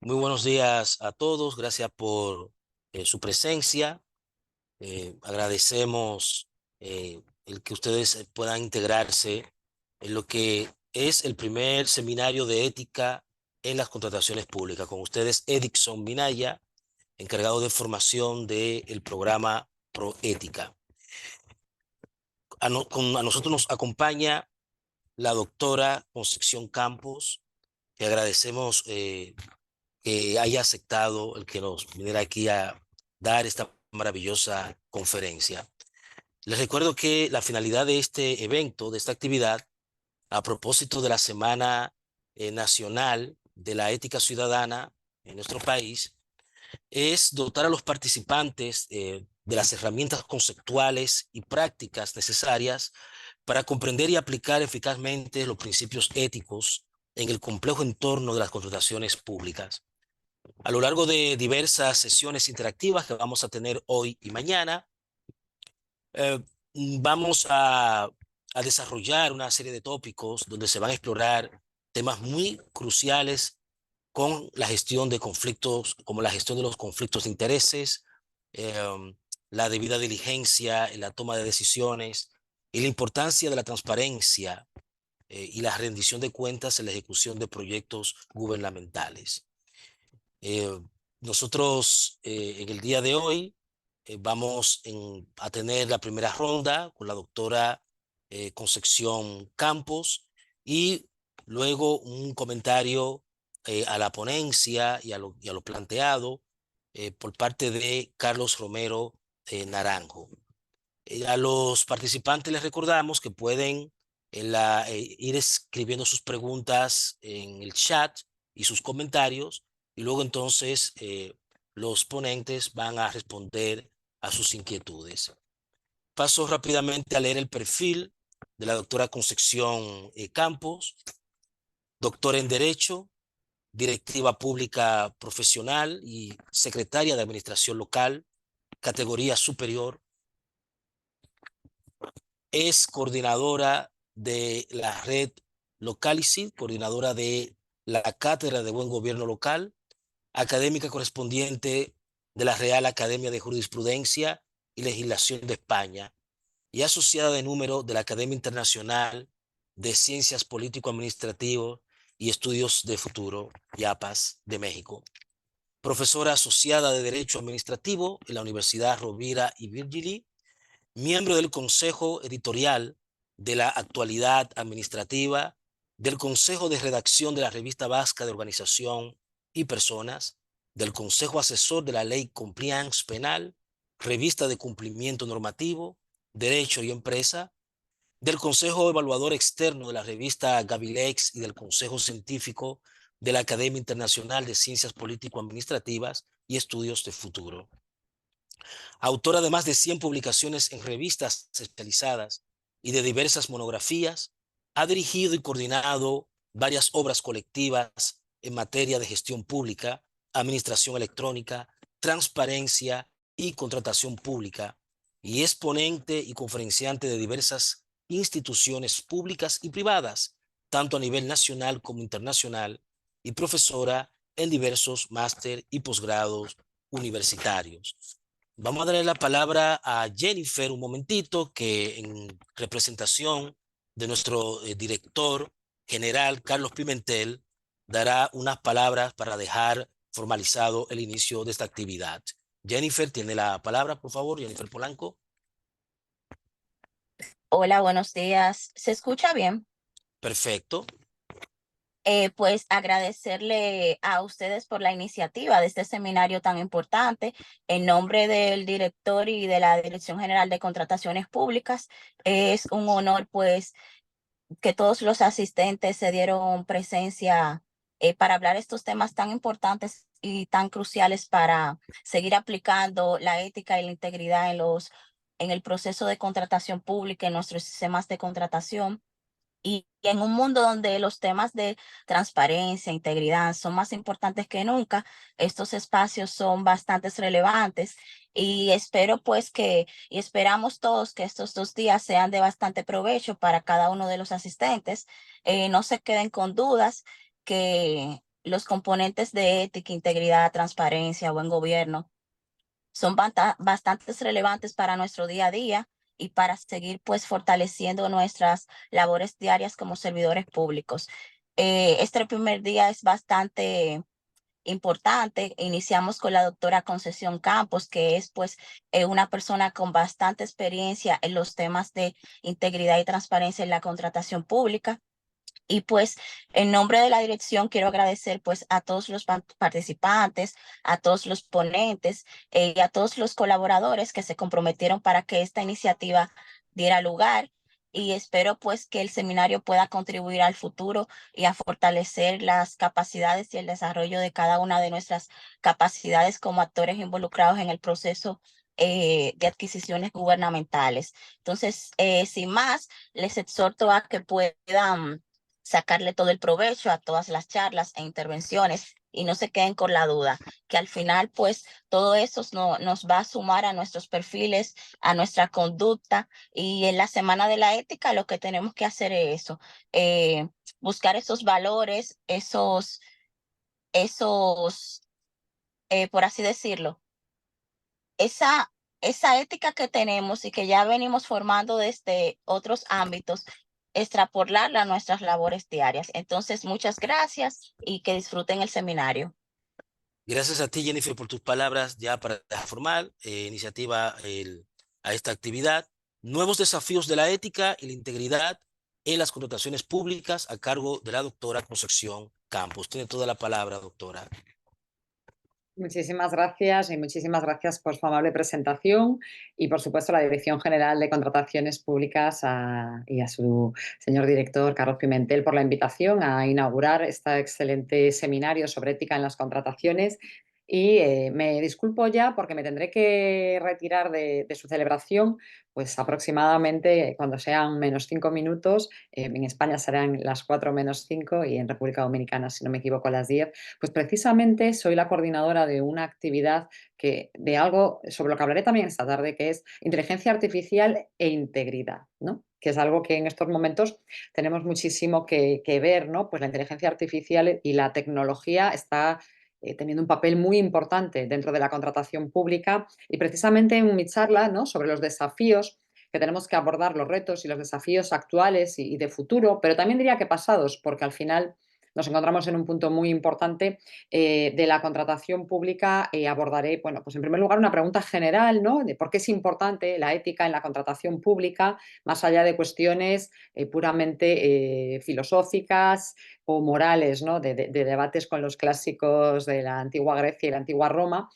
Muy buenos días a todos. Gracias por su presencia. Agradecemos el que ustedes puedan integrarse en lo que es el primer seminario de ética en las contrataciones públicas. Con ustedes, Edixon Minaya, encargado de formación del programa Proética. A nosotros nos acompaña la doctora Concepción Campos, que agradecemos que haya aceptado el que nos viniera aquí a dar esta maravillosa conferencia. Les recuerdo que la finalidad de este evento, de esta actividad, a propósito de la Semana Nacional de la Ética Ciudadana en nuestro país, es dotar a los participantes de las herramientas conceptuales y prácticas necesarias para comprender y aplicar eficazmente los principios éticos en el complejo entorno de las contrataciones públicas. A lo largo de diversas sesiones interactivas que vamos a tener hoy y mañana, eh, vamos a desarrollar una serie de tópicos donde se van a explorar temas muy cruciales con la gestión de conflictos, como la gestión de los conflictos de intereses, eh, la debida diligencia en la toma de decisiones y la importancia de la transparencia y la rendición de cuentas en la ejecución de proyectos gubernamentales. Eh, Nosotros en el día de hoy vamos a tener la primera ronda con la doctora Concepción Campos y luego un comentario a la ponencia y a lo planteado por parte de Carlos Romero Naranjo. A los participantes les recordamos que pueden ir escribiendo sus preguntas en el chat y sus comentarios, y luego entonces los ponentes van a responder a sus inquietudes. Paso rápidamente a leer el perfil de la doctora Concepción Campos, doctora en Derecho, directiva pública profesional y secretaria de Administración Local, categoría superior. Es coordinadora de la red Localicid, coordinadora de la Cátedra de Buen Gobierno Local, académica correspondiente de la Real Academia de Jurisprudencia y Legislación de España y asociada de número de la Academia Internacional de Ciencias Político-Administrativo y Estudios de Futuro, IAPAS, de México. Profesora asociada de Derecho Administrativo en la Universidad Rovira y Virgili, miembro del Consejo Editorial de la Actualidad Administrativa, del Consejo de Redacción de la Revista Vasca de Organización y Personas, del Consejo Asesor de la Ley Compliance Penal, Revista de Cumplimiento Normativo, Derecho y Empresa, del Consejo Evaluador Externo de la revista Gavilex y del Consejo Científico de la Academia Internacional de Ciencias Político-Administrativas y Estudios de Futuro. Autora de más de 100 publicaciones en revistas especializadas y de diversas monografías, ha dirigido y coordinado varias obras colectivas en materia de gestión pública, administración electrónica, transparencia y contratación pública, y es ponente y conferenciante de diversas instituciones públicas y privadas, tanto a nivel nacional como internacional, y profesora en diversos máster y posgrados universitarios. Vamos a darle la palabra a Jennifer un momentito, que en representación de nuestro director general, Carlos Pimentel, dará unas palabras para dejar formalizado el inicio de esta actividad. Jennifer, tiene la palabra, por favor, Jennifer Polanco. Hola, buenos días. ¿Se escucha bien? Perfecto. Pues agradecerle a ustedes por la iniciativa de este seminario tan importante. En nombre del director y de la Dirección General de Contrataciones Públicas, es un honor pues que todos los asistentes se dieron presencia para hablar estos temas tan importantes y tan cruciales para seguir aplicando la ética y la integridad en el proceso de contratación pública, en nuestros sistemas de contratación. Y en un mundo donde los temas de transparencia, integridad son más importantes que nunca, estos espacios son bastante relevantes y espero pues y esperamos todos que estos 2 días sean de bastante provecho para cada uno de los asistentes. No se queden con dudas, que los componentes de ética, integridad, transparencia, buen gobierno son bastante relevantes para nuestro día a día y para seguir pues fortaleciendo nuestras labores diarias como servidores públicos. Este primer día es bastante importante. Iniciamos con la doctora Concesión Campos, que es pues una persona con bastante experiencia en los temas de integridad y transparencia en la contratación pública. Y pues en nombre de la dirección quiero agradecer pues a todos los participantes, a todos los ponentes y a todos los colaboradores que se comprometieron para que esta iniciativa diera lugar. Y espero pues que el seminario pueda contribuir al futuro y a fortalecer las capacidades y el desarrollo de cada una de nuestras capacidades como actores involucrados en el proceso de adquisiciones gubernamentales. Entonces, sin más, les exhorto a que puedan sacarle todo el provecho a todas las charlas e intervenciones y no se queden con la duda, que al final pues todo eso nos va a sumar a nuestros perfiles, a nuestra conducta, y en la Semana de la Ética lo que tenemos que hacer es eso, buscar esos valores, por así decirlo, esa, esa ética que tenemos y que ya venimos formando desde otros ámbitos, extrapolarla a nuestras labores diarias. Entonces, muchas gracias y que disfruten el seminario. Gracias a ti, Jennifer, por tus palabras ya para formar iniciativa a esta actividad. Nuevos desafíos de la ética y la integridad en las contrataciones públicas a cargo de la doctora Concepción Campos. Tiene toda la palabra, doctora. Muchísimas gracias y muchísimas gracias por su amable presentación y, por supuesto, a la Dirección General de Contrataciones Públicas y a su señor director, Carlos Pimentel, por la invitación a inaugurar este excelente seminario sobre ética en las contrataciones. Y me disculpo ya porque me tendré que retirar de su celebración, pues aproximadamente cuando sean -5 minutos. En España serán las 4 menos 5 y en República Dominicana, si no me equivoco, las 10. Pues precisamente soy la coordinadora de una actividad de algo sobre lo que hablaré también esta tarde, que es inteligencia artificial e integridad, ¿no? Que es algo que en estos momentos tenemos muchísimo que ver, ¿no? Pues la inteligencia artificial y la tecnología está teniendo un papel muy importante dentro de la contratación pública, y precisamente en mi charla, ¿no?, sobre los desafíos que tenemos que abordar, los retos y los desafíos actuales y de futuro, pero también diría que pasados, porque al final nos encontramos en un punto muy importante de la contratación pública. Abordaré, bueno, pues en primer lugar una pregunta general, ¿no?, de por qué es importante la ética en la contratación pública, más allá de cuestiones puramente filosóficas o morales, ¿no?, de debates con los clásicos de la antigua Grecia y la antigua Roma.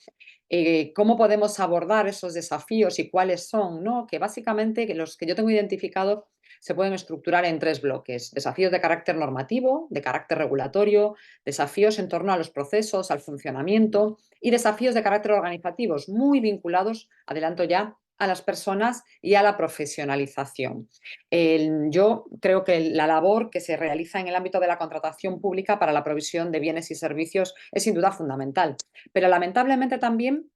¿Cómo podemos abordar esos desafíos y cuáles son?, ¿no? Que básicamente los que yo tengo identificados se pueden estructurar en 3 bloques: desafíos de carácter normativo, de carácter regulatorio, desafíos en torno a los procesos, al funcionamiento, y desafíos de carácter organizativos, muy vinculados, adelanto ya, a las personas y a la profesionalización. Yo creo que la labor que se realiza en el ámbito de la contratación pública para la provisión de bienes y servicios es sin duda fundamental, pero lamentablemente también,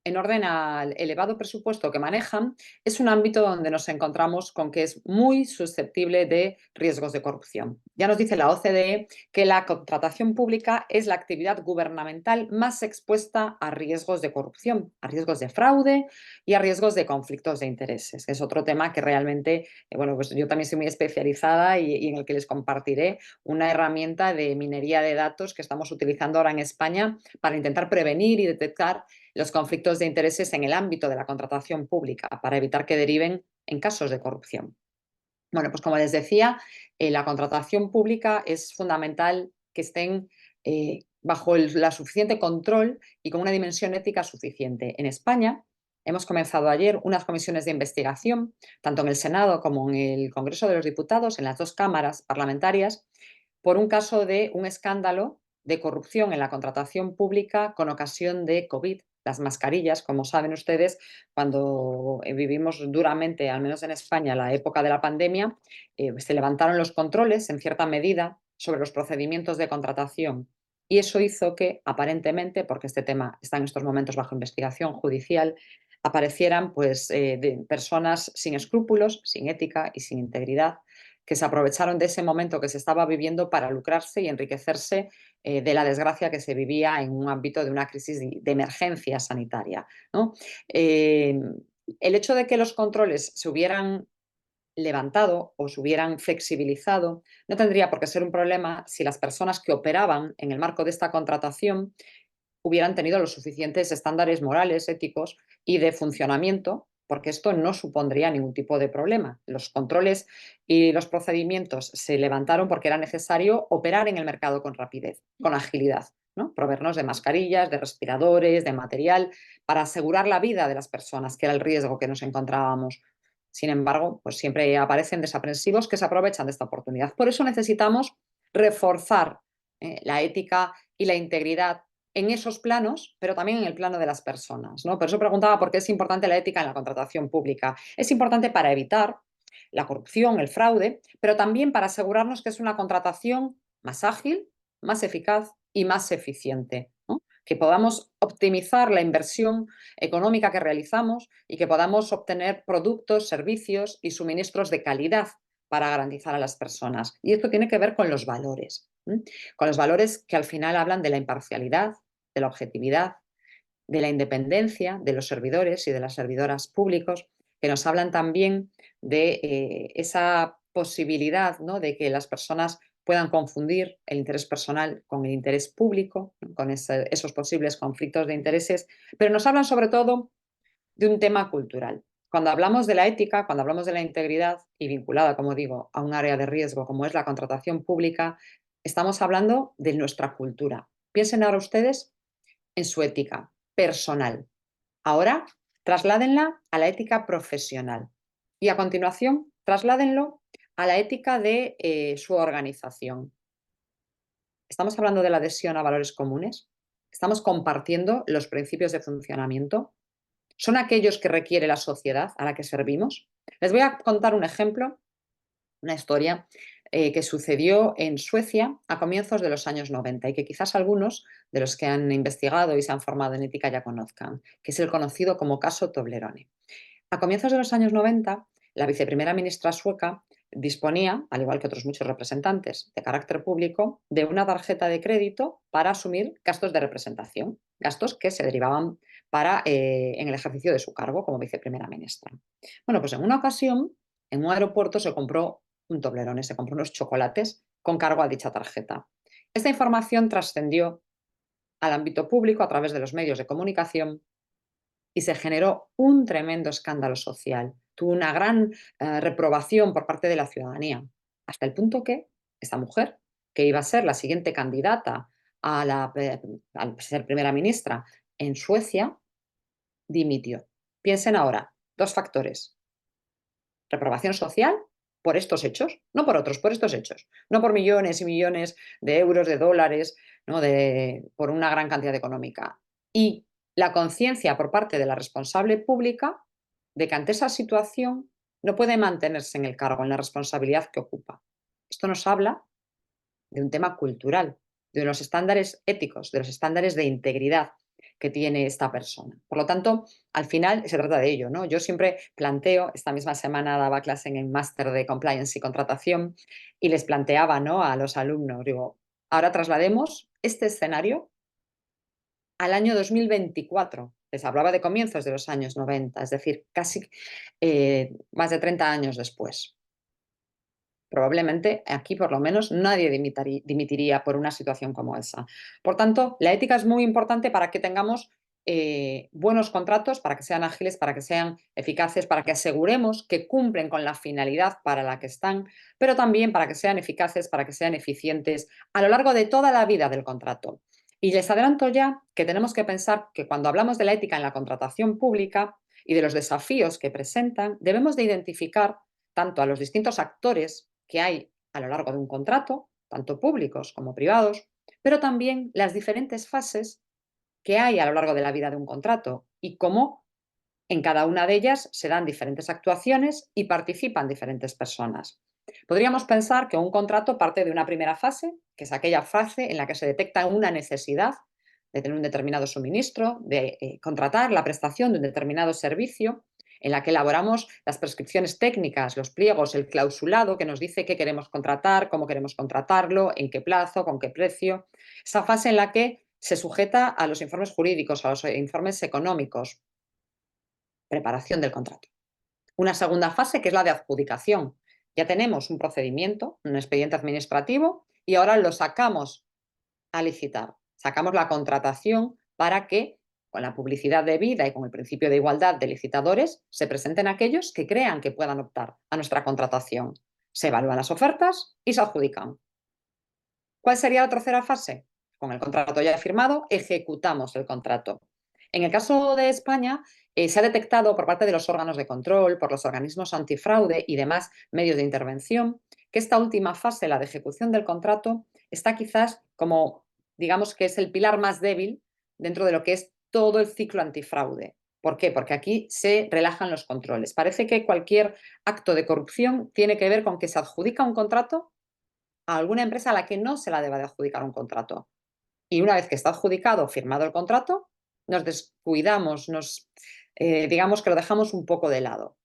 en orden al elevado presupuesto que manejan, es un ámbito donde nos encontramos con que es muy susceptible de riesgos de corrupción. Ya nos dice la OCDE que la contratación pública es la actividad gubernamental más expuesta a riesgos de corrupción, a riesgos de fraude y a riesgos de conflictos de intereses. Es otro tema que realmente, bueno, pues yo también soy muy especializada y en el que les compartiré una herramienta de minería de datos que estamos utilizando ahora en España para intentar prevenir y detectar los conflictos de intereses en el ámbito de la contratación pública, para evitar que deriven en casos de corrupción. Bueno, pues como les decía, la contratación pública es fundamental que estén bajo la suficiente control y con una dimensión ética suficiente. En España hemos comenzado ayer unas comisiones de investigación, tanto en el Senado como en el Congreso de los Diputados, en las 2 cámaras parlamentarias, por un caso de un escándalo de corrupción en la contratación pública con ocasión de COVID. Las mascarillas, como saben ustedes, cuando vivimos duramente, al menos en España, la época de la pandemia, se levantaron los controles, en cierta medida, sobre los procedimientos de contratación. Y eso hizo que, aparentemente, porque este tema está en estos momentos bajo investigación judicial, aparecieran pues, de personas sin escrúpulos, sin ética y sin integridad, que se aprovecharon de ese momento que se estaba viviendo para lucrarse y enriquecerse de la desgracia que se vivía en un ámbito de una crisis de emergencia sanitaria, ¿no? El hecho de que los controles se hubieran levantado o se hubieran flexibilizado no tendría por qué ser un problema si las personas que operaban en el marco de esta contratación hubieran tenido los suficientes estándares morales, éticos y de funcionamiento, porque esto no supondría ningún tipo de problema. Los controles y los procedimientos se levantaron porque era necesario operar en el mercado con rapidez, con agilidad, ¿no? Proveernos de mascarillas, de respiradores, de material, para asegurar la vida de las personas, que era el riesgo que nos encontrábamos. Sin embargo, pues siempre aparecen desaprensivos que se aprovechan de esta oportunidad. Por eso necesitamos reforzar la ética y la integridad en esos planos, pero también en el plano de las personas, ¿no? Por eso preguntaba por qué es importante la ética en la contratación pública. Es importante para evitar la corrupción, el fraude, pero también para asegurarnos que es una contratación más ágil, más eficaz y más eficiente, ¿no? Que podamos optimizar la inversión económica que realizamos y que podamos obtener productos, servicios y suministros de calidad para garantizar a las personas. Y esto tiene que ver con los valores, ¿eh? Con los valores que al final hablan de la imparcialidad, de la objetividad, de la independencia de los servidores y de las servidoras públicos, que nos hablan también de esa posibilidad, ¿no?, de que las personas puedan confundir el interés personal con el interés público, ¿no?, con esos posibles conflictos de intereses, pero nos hablan sobre todo de un tema cultural. Cuando hablamos de la ética, cuando hablamos de la integridad y vinculada, como digo, a un área de riesgo como es la contratación pública, estamos hablando de nuestra cultura. Piensen ahora ustedes en su ética personal. Ahora, trasládenla a la ética profesional y a continuación, trasládenlo a la ética de su organización. ¿Estamos hablando de la adhesión a valores comunes? ¿Estamos compartiendo los principios de funcionamiento? ¿Son aquellos que requiere la sociedad a la que servimos? Les voy a contar un ejemplo, una historia que sucedió en Suecia a comienzos de los años 90 y que quizás algunos de los que han investigado y se han formado en ética ya conozcan, que es el conocido como caso Toblerone. A comienzos de los años 90, la viceprimera ministra sueca disponía, al igual que otros muchos representantes de carácter público, de una tarjeta de crédito para asumir gastos de representación, gastos que se derivaban en el ejercicio de su cargo como viceprimera ministra. Bueno, pues en una ocasión, en un aeropuerto se compró un Toblerone, se compró unos chocolates con cargo a dicha tarjeta. Esta información trascendió al ámbito público a través de los medios de comunicación y se generó un tremendo escándalo social. Tuvo una gran reprobación por parte de la ciudadanía, hasta el punto que esta mujer, que iba a ser la siguiente candidata a ser primera ministra en Suecia, dimitió. Piensen ahora, dos factores: reprobación social por estos hechos, no por otros, por estos hechos, no por millones y millones de euros, de dólares, ¿no?, por una gran cantidad económica. Y la conciencia por parte de la responsable pública de que ante esa situación no puede mantenerse en el cargo, en la responsabilidad que ocupa. Esto nos habla de un tema cultural, de los estándares éticos, de los estándares de integridad que tiene esta persona. Por lo tanto, al final se trata de ello, ¿no? Yo siempre planteo, esta misma semana daba clase en el máster de Compliance y Contratación y les planteaba, ¿no?, a los alumnos, digo, ahora traslademos este escenario al año 2024. Les hablaba de comienzos de los años 90, es decir, casi más de 30 años después. Probablemente aquí, por lo menos, nadie dimitiría por una situación como esa. Por tanto, la ética es muy importante para que tengamos buenos contratos, para que sean ágiles, para que sean eficaces, para que aseguremos que cumplen con la finalidad para la que están, pero también para que sean eficaces, para que sean eficientes a lo largo de toda la vida del contrato. Y les adelanto ya que tenemos que pensar que cuando hablamos de la ética en la contratación pública y de los desafíos que presentan, debemos de identificar tanto a los distintos actores que hay a lo largo de un contrato, tanto públicos como privados, pero también las diferentes fases que hay a lo largo de la vida de un contrato y cómo en cada una de ellas se dan diferentes actuaciones y participan diferentes personas. Podríamos pensar que un contrato parte de una primera fase, que es aquella fase en la que se detecta una necesidad de tener un determinado suministro, de contratar la prestación de un determinado servicio, en la que elaboramos las prescripciones técnicas, los pliegos, el clausulado que nos dice qué queremos contratar, cómo queremos contratarlo, en qué plazo, con qué precio. Esa fase en la que se sujeta a los informes jurídicos, a los informes económicos. Preparación del contrato. Una segunda fase que es la de adjudicación. Ya tenemos un procedimiento, un expediente administrativo y ahora lo sacamos a licitar. Sacamos la contratación para que, con la publicidad debida y con el principio de igualdad de licitadores, se presenten aquellos que crean que puedan optar a nuestra contratación. Se evalúan las ofertas y se adjudican. ¿Cuál sería la tercera fase? Con el contrato ya firmado, ejecutamos el contrato. En el caso de España, se ha detectado por parte de los órganos de control, por los organismos antifraude y demás medios de intervención, que esta última fase, la de ejecución del contrato, está quizás como, digamos que es el pilar más débil dentro de lo que es todo el ciclo antifraude. ¿Por qué? Porque aquí se relajan los controles. Parece que cualquier acto de corrupción tiene que ver con que se adjudica un contrato a alguna empresa a la que no se la deba de adjudicar un contrato. Y una vez que está adjudicado, firmado el contrato, nos descuidamos, digamos que lo dejamos un poco de lado.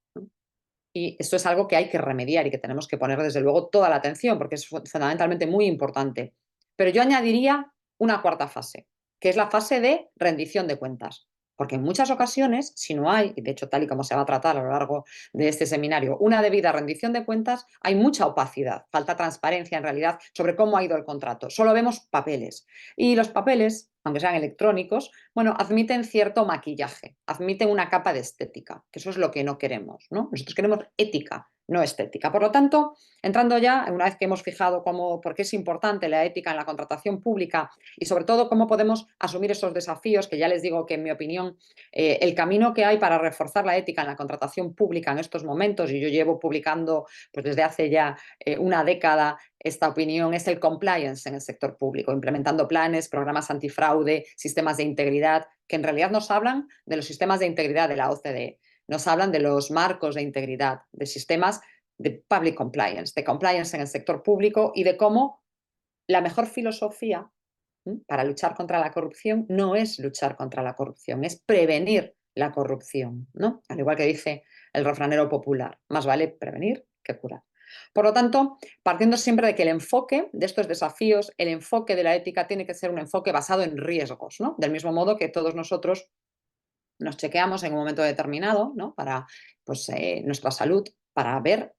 Y esto es algo que hay que remediar y que tenemos que poner desde luego toda la atención porque es fundamentalmente muy importante. Pero yo añadiría una cuarta fase, que es la fase de rendición de cuentas. Porque en muchas ocasiones, si no hay, y de hecho tal y como se va a tratar a lo largo de este seminario, una debida rendición de cuentas, hay mucha opacidad, falta transparencia en realidad sobre cómo ha ido el contrato. Solo vemos papeles. Y los papeles, aunque sean electrónicos, bueno, admiten cierto maquillaje, admiten una capa de estética, que eso es lo que no queremos, ¿no? Nosotros queremos ética, no estética. Por lo tanto, entrando ya, una vez que hemos fijado por qué es importante la ética en la contratación pública y sobre todo cómo podemos asumir esos desafíos, que ya les digo que en mi opinión el camino que hay para reforzar la ética en la contratación pública en estos momentos, y yo llevo publicando pues desde hace ya una década esta opinión, es el compliance en el sector público, implementando planes, programas antifraude, sistemas de integridad, que en realidad nos hablan de los sistemas de integridad de la OCDE, nos hablan de los marcos de integridad, de sistemas de public compliance, de compliance en el sector público y de cómo la mejor filosofía para luchar contra la corrupción no es luchar contra la corrupción, es prevenir la corrupción, ¿no? Al igual que dice el refranero popular, más vale prevenir que curar. Por lo tanto, partiendo siempre de que el enfoque de estos desafíos, el enfoque de la ética tiene que ser un enfoque basado en riesgos, ¿no? Del mismo modo que todos nosotros nos chequeamos en un momento determinado, ¿no? Para pues, nuestra salud, para ver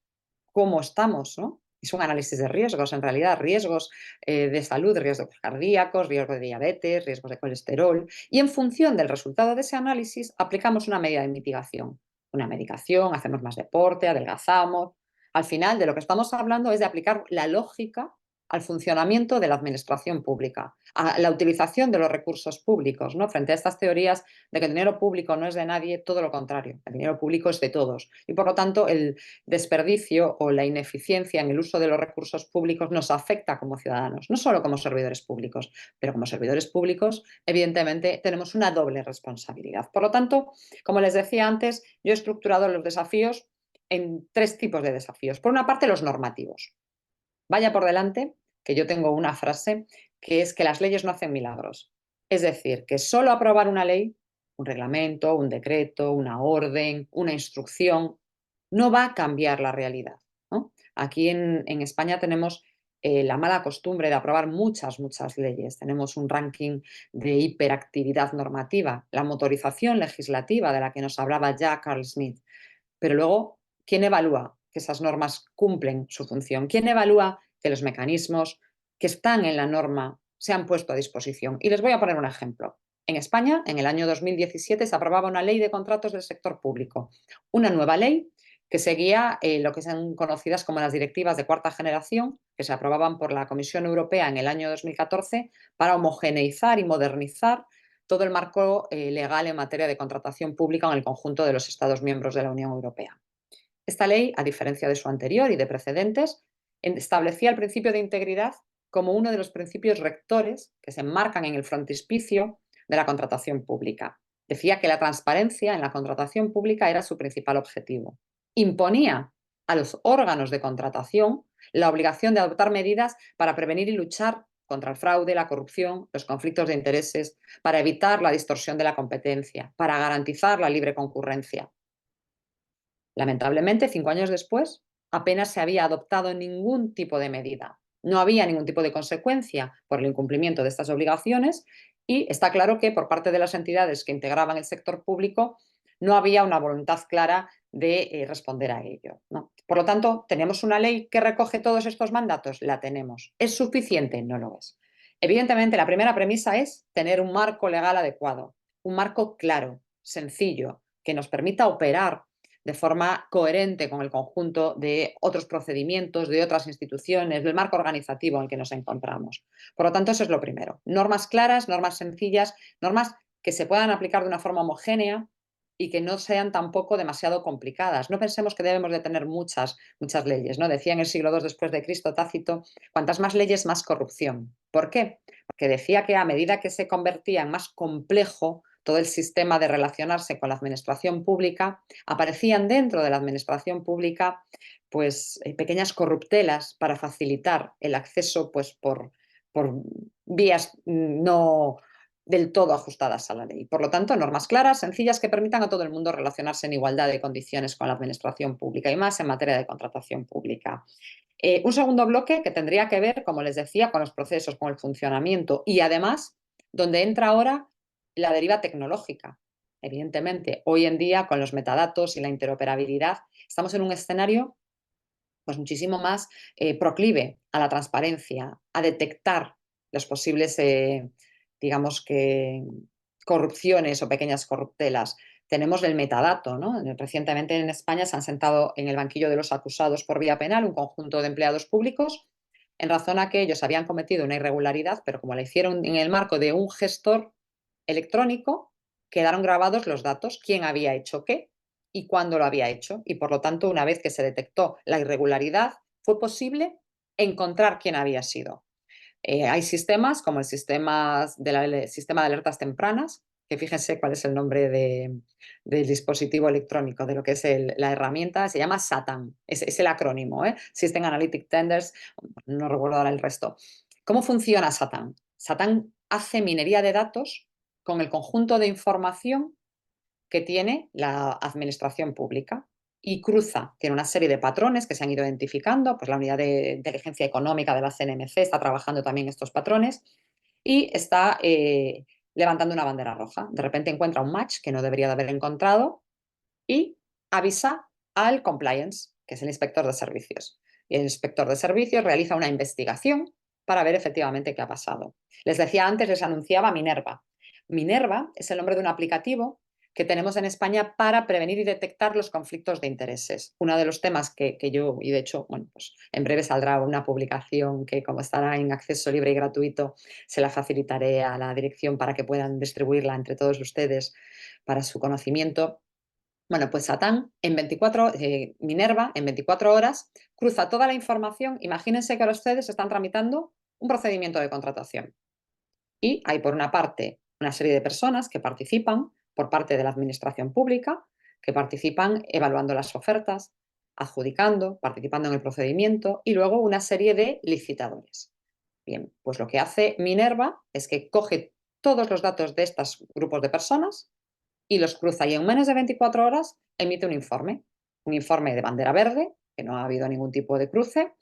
cómo estamos, ¿no? Es un análisis de riesgos, en realidad, riesgos de salud, riesgos cardíacos, riesgos de diabetes, riesgos de colesterol. Y en función del resultado de ese análisis, aplicamos una medida de mitigación. Una medicación, hacemos más deporte, adelgazamos. Al final, de lo que estamos hablando es de aplicar la lógica al funcionamiento de la administración pública, a la utilización de los recursos públicos, ¿no? Frente a estas teorías de que el dinero público no es de nadie, todo lo contrario, el dinero público es de todos. Y por lo tanto, el desperdicio o la ineficiencia en el uso de los recursos públicos nos afecta como ciudadanos, no solo como servidores públicos, pero como servidores públicos, evidentemente, tenemos una doble responsabilidad. Por lo tanto, como les decía antes, yo he estructurado los desafíos en tres tipos de desafíos. Por una parte, los normativos. Vaya por delante que yo tengo una frase que es que las leyes no hacen milagros. Es decir, que solo aprobar una ley, un reglamento, un decreto, una orden, una instrucción, no va a cambiar la realidad, ¿no? Aquí en España tenemos la mala costumbre de aprobar muchas leyes. Tenemos un ranking de hiperactividad normativa, la motorización legislativa de la que nos hablaba ya Carl Smith. Pero luego, ¿quién evalúa que esas normas cumplen su función? ¿Quién evalúa que los mecanismos que están en la norma se han puesto a disposición? Y les voy a poner un ejemplo. En España, en el año 2017, se aprobaba una ley de contratos del sector público, una nueva ley que seguía lo que son conocidas como las directivas de cuarta generación, que se aprobaban por la Comisión Europea en el año 2014 para homogeneizar y modernizar todo el marco legal en materia de contratación pública en el conjunto de los Estados miembros de la Unión Europea. Esta ley, a diferencia de su anterior y de precedentes, establecía el principio de integridad como uno de los principios rectores que se enmarcan en el frontispicio de la contratación pública. Decía que la transparencia en la contratación pública era su principal objetivo. Imponía a los órganos de contratación la obligación de adoptar medidas para prevenir y luchar contra el fraude, la corrupción, los conflictos de intereses, para evitar la distorsión de la competencia, para garantizar la libre concurrencia. Lamentablemente, 5 años después, apenas se había adoptado ningún tipo de medida. No había ningún tipo de consecuencia por el incumplimiento de estas obligaciones y está claro que por parte de las entidades que integraban el sector público no había una voluntad clara de responder a ello, ¿no? Por lo tanto, ¿tenemos una ley que recoge todos estos mandatos? La tenemos. ¿Es suficiente? No lo es. Evidentemente, la primera premisa es tener un marco legal adecuado, un marco claro, sencillo, que nos permita operar de forma coherente con el conjunto de otros procedimientos, de otras instituciones, del marco organizativo en el que nos encontramos. Por lo tanto, eso es lo primero. Normas claras, normas sencillas, normas que se puedan aplicar de una forma homogénea y que no sean tampoco demasiado complicadas. No pensemos que debemos de tener muchas leyes, ¿no? Decía en el siglo II después de Cristo Tácito, cuantas más leyes, más corrupción. ¿Por qué? Porque decía que a medida que se convertía en más complejo todo el sistema de relacionarse con la administración pública, aparecían dentro de la administración pública pues, pequeñas corruptelas para facilitar el acceso pues, por vías no del todo ajustadas a la ley. Por lo tanto, normas claras, sencillas, que permitan a todo el mundo relacionarse en igualdad de condiciones con la administración pública y más en materia de contratación pública. Un segundo bloque que tendría que ver, como les decía, con los procesos, con el funcionamiento y además donde entra ahora la deriva tecnológica. Evidentemente, hoy en día con los metadatos y la interoperabilidad estamos en un escenario pues muchísimo más proclive a la transparencia, a detectar los posibles, digamos que, corrupciones o pequeñas corruptelas. Tenemos el metadato, ¿no? Recientemente en España se han sentado en el banquillo de los acusados por vía penal un conjunto de empleados públicos en razón a que ellos habían cometido una irregularidad, pero como la hicieron en el marco de un gestor electrónico, quedaron grabados los datos, quién había hecho qué y cuándo lo había hecho. Y por lo tanto, una vez que se detectó la irregularidad, fue posible encontrar quién había sido. Hay sistemas como el sistema de alertas tempranas, que fíjense cuál es el nombre del dispositivo electrónico, de lo que es la herramienta, se llama SATAN, es el acrónimo, System Analytic Tenders, no recuerdo ahora el resto. ¿Cómo funciona SATAN? SATAN hace minería de datos con el conjunto de información que tiene la administración pública y cruza, tiene una serie de patrones que se han ido identificando, pues la unidad de inteligencia económica de la CNMC está trabajando también estos patrones y está levantando una bandera roja. De repente encuentra un match que no debería de haber encontrado y avisa al compliance, que es el inspector de servicios. Y el inspector de servicios realiza una investigación para ver efectivamente qué ha pasado. Les decía antes, les anunciaba Minerva. Minerva es el nombre de un aplicativo que tenemos en España para prevenir y detectar los conflictos de intereses. Uno de los temas que yo, y de hecho, bueno, pues en breve saldrá una publicación que como estará en acceso libre y gratuito, se la facilitaré a la dirección para que puedan distribuirla entre todos ustedes para su conocimiento. Bueno, pues Satán Minerva en 24 horas cruza toda la información. Imagínense que ahora ustedes están tramitando un procedimiento de contratación. Y hay, por una parte, una serie de personas que participan por parte de la administración pública, que participan evaluando las ofertas, adjudicando, participando en el procedimiento y luego una serie de licitadores. Bien, pues lo que hace Minerva es que coge todos los datos de estos grupos de personas y los cruza y en menos de 24 horas emite un informe de bandera verde, que no ha habido ningún tipo de cruce,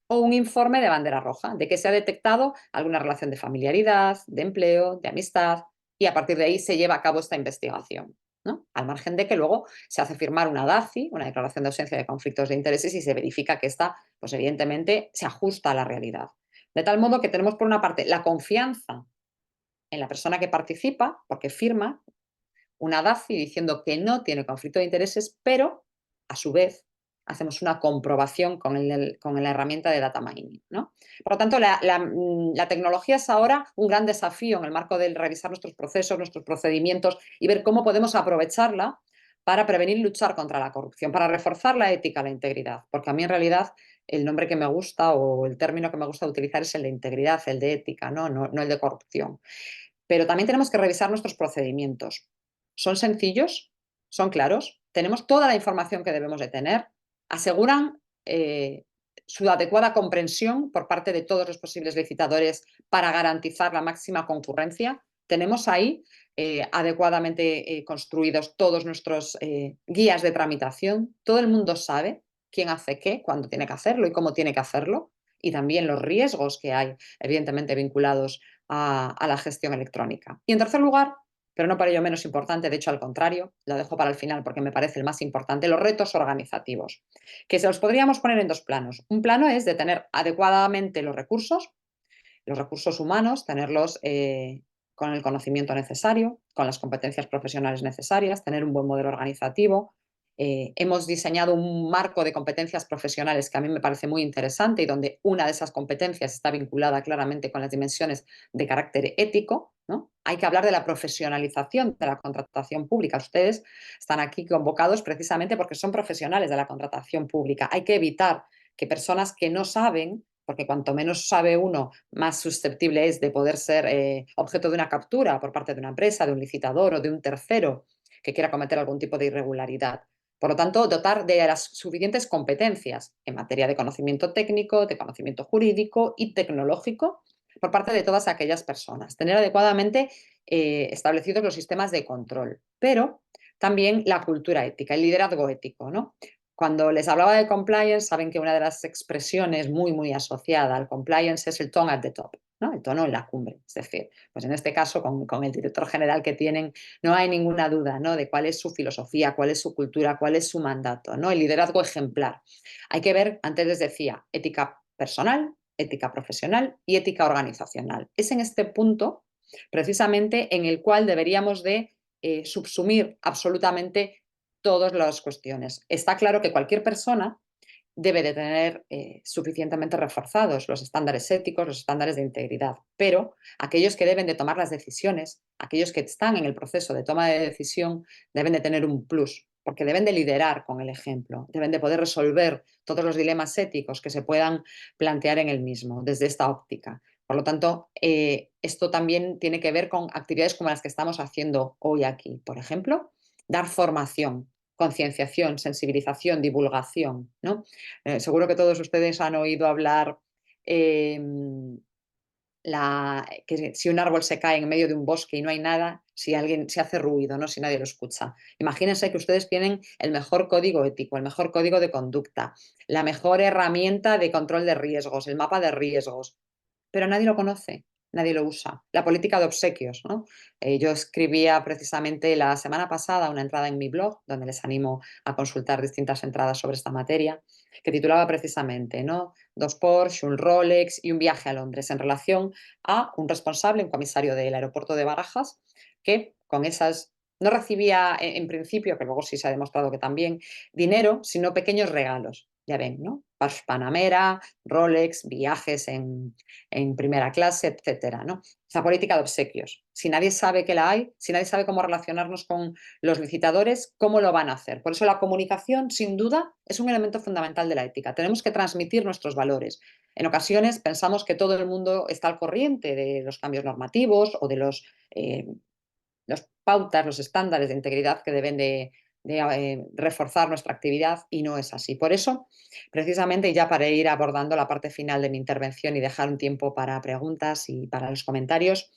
o un informe de bandera roja, de que se ha detectado alguna relación de familiaridad, de empleo, de amistad, y a partir de ahí se lleva a cabo esta investigación, ¿no? Al margen de que luego se hace firmar una DACI, una declaración de ausencia de conflictos de intereses, y se verifica que esta, pues evidentemente, se ajusta a la realidad. De tal modo que tenemos, por una parte, la confianza en la persona que participa, porque firma una DACI diciendo que no tiene conflicto de intereses, pero a su vez hacemos una comprobación con la herramienta de data mining, ¿no? Por lo tanto, la tecnología es ahora un gran desafío en el marco del revisar nuestros procesos, nuestros procedimientos y ver cómo podemos aprovecharla para prevenir y luchar contra la corrupción, para reforzar la ética, la integridad, porque a mí en realidad el nombre que me gusta o el término que me gusta utilizar es el de integridad, el de ética, no el de corrupción. Pero también tenemos que revisar nuestros procedimientos. ¿Son sencillos? ¿Son claros? ¿Tenemos toda la información que debemos de tener? ¿Aseguran su adecuada comprensión por parte de todos los posibles licitadores para garantizar la máxima concurrencia? tenemos ahí adecuadamente construidos todos nuestros guías de tramitación. Todo el mundo sabe quién hace qué, cuándo tiene que hacerlo y cómo tiene que hacerlo. Y también los riesgos que hay, evidentemente, vinculados a la gestión electrónica. Y en tercer lugar, pero no por ello menos importante, de hecho al contrario, lo dejo para el final porque me parece el más importante, los retos organizativos, que se los podríamos poner en dos planos. Un plano es de tener adecuadamente los recursos humanos, tenerlos con el conocimiento necesario, con las competencias profesionales necesarias, tener un buen modelo organizativo. Hemos diseñado un marco de competencias profesionales que a mí me parece muy interesante y donde una de esas competencias está vinculada claramente con las dimensiones de carácter ético, ¿no? Hay que hablar de la profesionalización de la contratación pública. Ustedes están aquí convocados precisamente porque son profesionales de la contratación pública. Hay que evitar que personas que no saben, porque cuanto menos sabe uno, más susceptible es de poder ser objeto de una captura por parte de una empresa, de un licitador o de un tercero que quiera cometer algún tipo de irregularidad. Por lo tanto, dotar de las suficientes competencias en materia de conocimiento técnico, de conocimiento jurídico y tecnológico por parte de todas aquellas personas. Tener adecuadamente establecidos los sistemas de control, pero también la cultura ética, el liderazgo ético, ¿no? Cuando les hablaba de compliance, saben que una de las expresiones muy asociada al compliance es el tone at the top, ¿no? El tono en la cumbre. Es decir, pues en este caso, con el director general que tienen, no hay ninguna duda, ¿no?, de cuál es su filosofía, cuál es su cultura, cuál es su mandato, ¿no? El liderazgo ejemplar. Hay que ver, antes les decía, ética personal, ética profesional y ética organizacional. Es en este punto, precisamente, en el cual deberíamos de subsumir absolutamente todas las cuestiones. Está claro que cualquier persona debe de tener suficientemente reforzados los estándares éticos, los estándares de integridad, pero aquellos que deben de tomar las decisiones, aquellos que están en el proceso de toma de decisión, deben de tener un plus, porque deben de liderar con el ejemplo, deben de poder resolver todos los dilemas éticos que se puedan plantear en el mismo, desde esta óptica. Por lo tanto, esto también tiene que ver con actividades como las que estamos haciendo hoy aquí. Por ejemplo, dar formación, concienciación, sensibilización, divulgación, ¿no? Seguro que todos ustedes han oído hablar que si un árbol se cae en medio de un bosque y no hay nada, si alguien se hace ruido, ¿no?, si nadie lo escucha. Imagínense que ustedes tienen el mejor código ético, el mejor código de conducta, la mejor herramienta de control de riesgos, el mapa de riesgos, pero nadie lo conoce, nadie lo usa. La política de obsequios, ¿no? Yo escribía precisamente la semana pasada una entrada en mi blog, donde les animo a consultar distintas entradas sobre esta materia, que titulaba precisamente, ¿no?, 2 Porsche, un Rolex y un viaje a Londres, en relación a un responsable, un comisario del aeropuerto de Barajas, que con esas no recibía en principio, que luego sí se ha demostrado que también, dinero, sino pequeños regalos. Ya ven, ¿no? Panamera, Rolex, viajes en primera clase, etcétera, ¿no? Esa política de obsequios. Si nadie sabe que la hay, si nadie sabe cómo relacionarnos con los licitadores, ¿cómo lo van a hacer? Por eso la comunicación, sin duda, es un elemento fundamental de la ética. Tenemos que transmitir nuestros valores. En ocasiones pensamos que todo el mundo está al corriente de los cambios normativos o de los pautas, los estándares de integridad que deben de reforzar nuestra actividad, y no es así. Por eso, precisamente, ya para ir abordando la parte final de mi intervención y dejar un tiempo para preguntas y para los comentarios,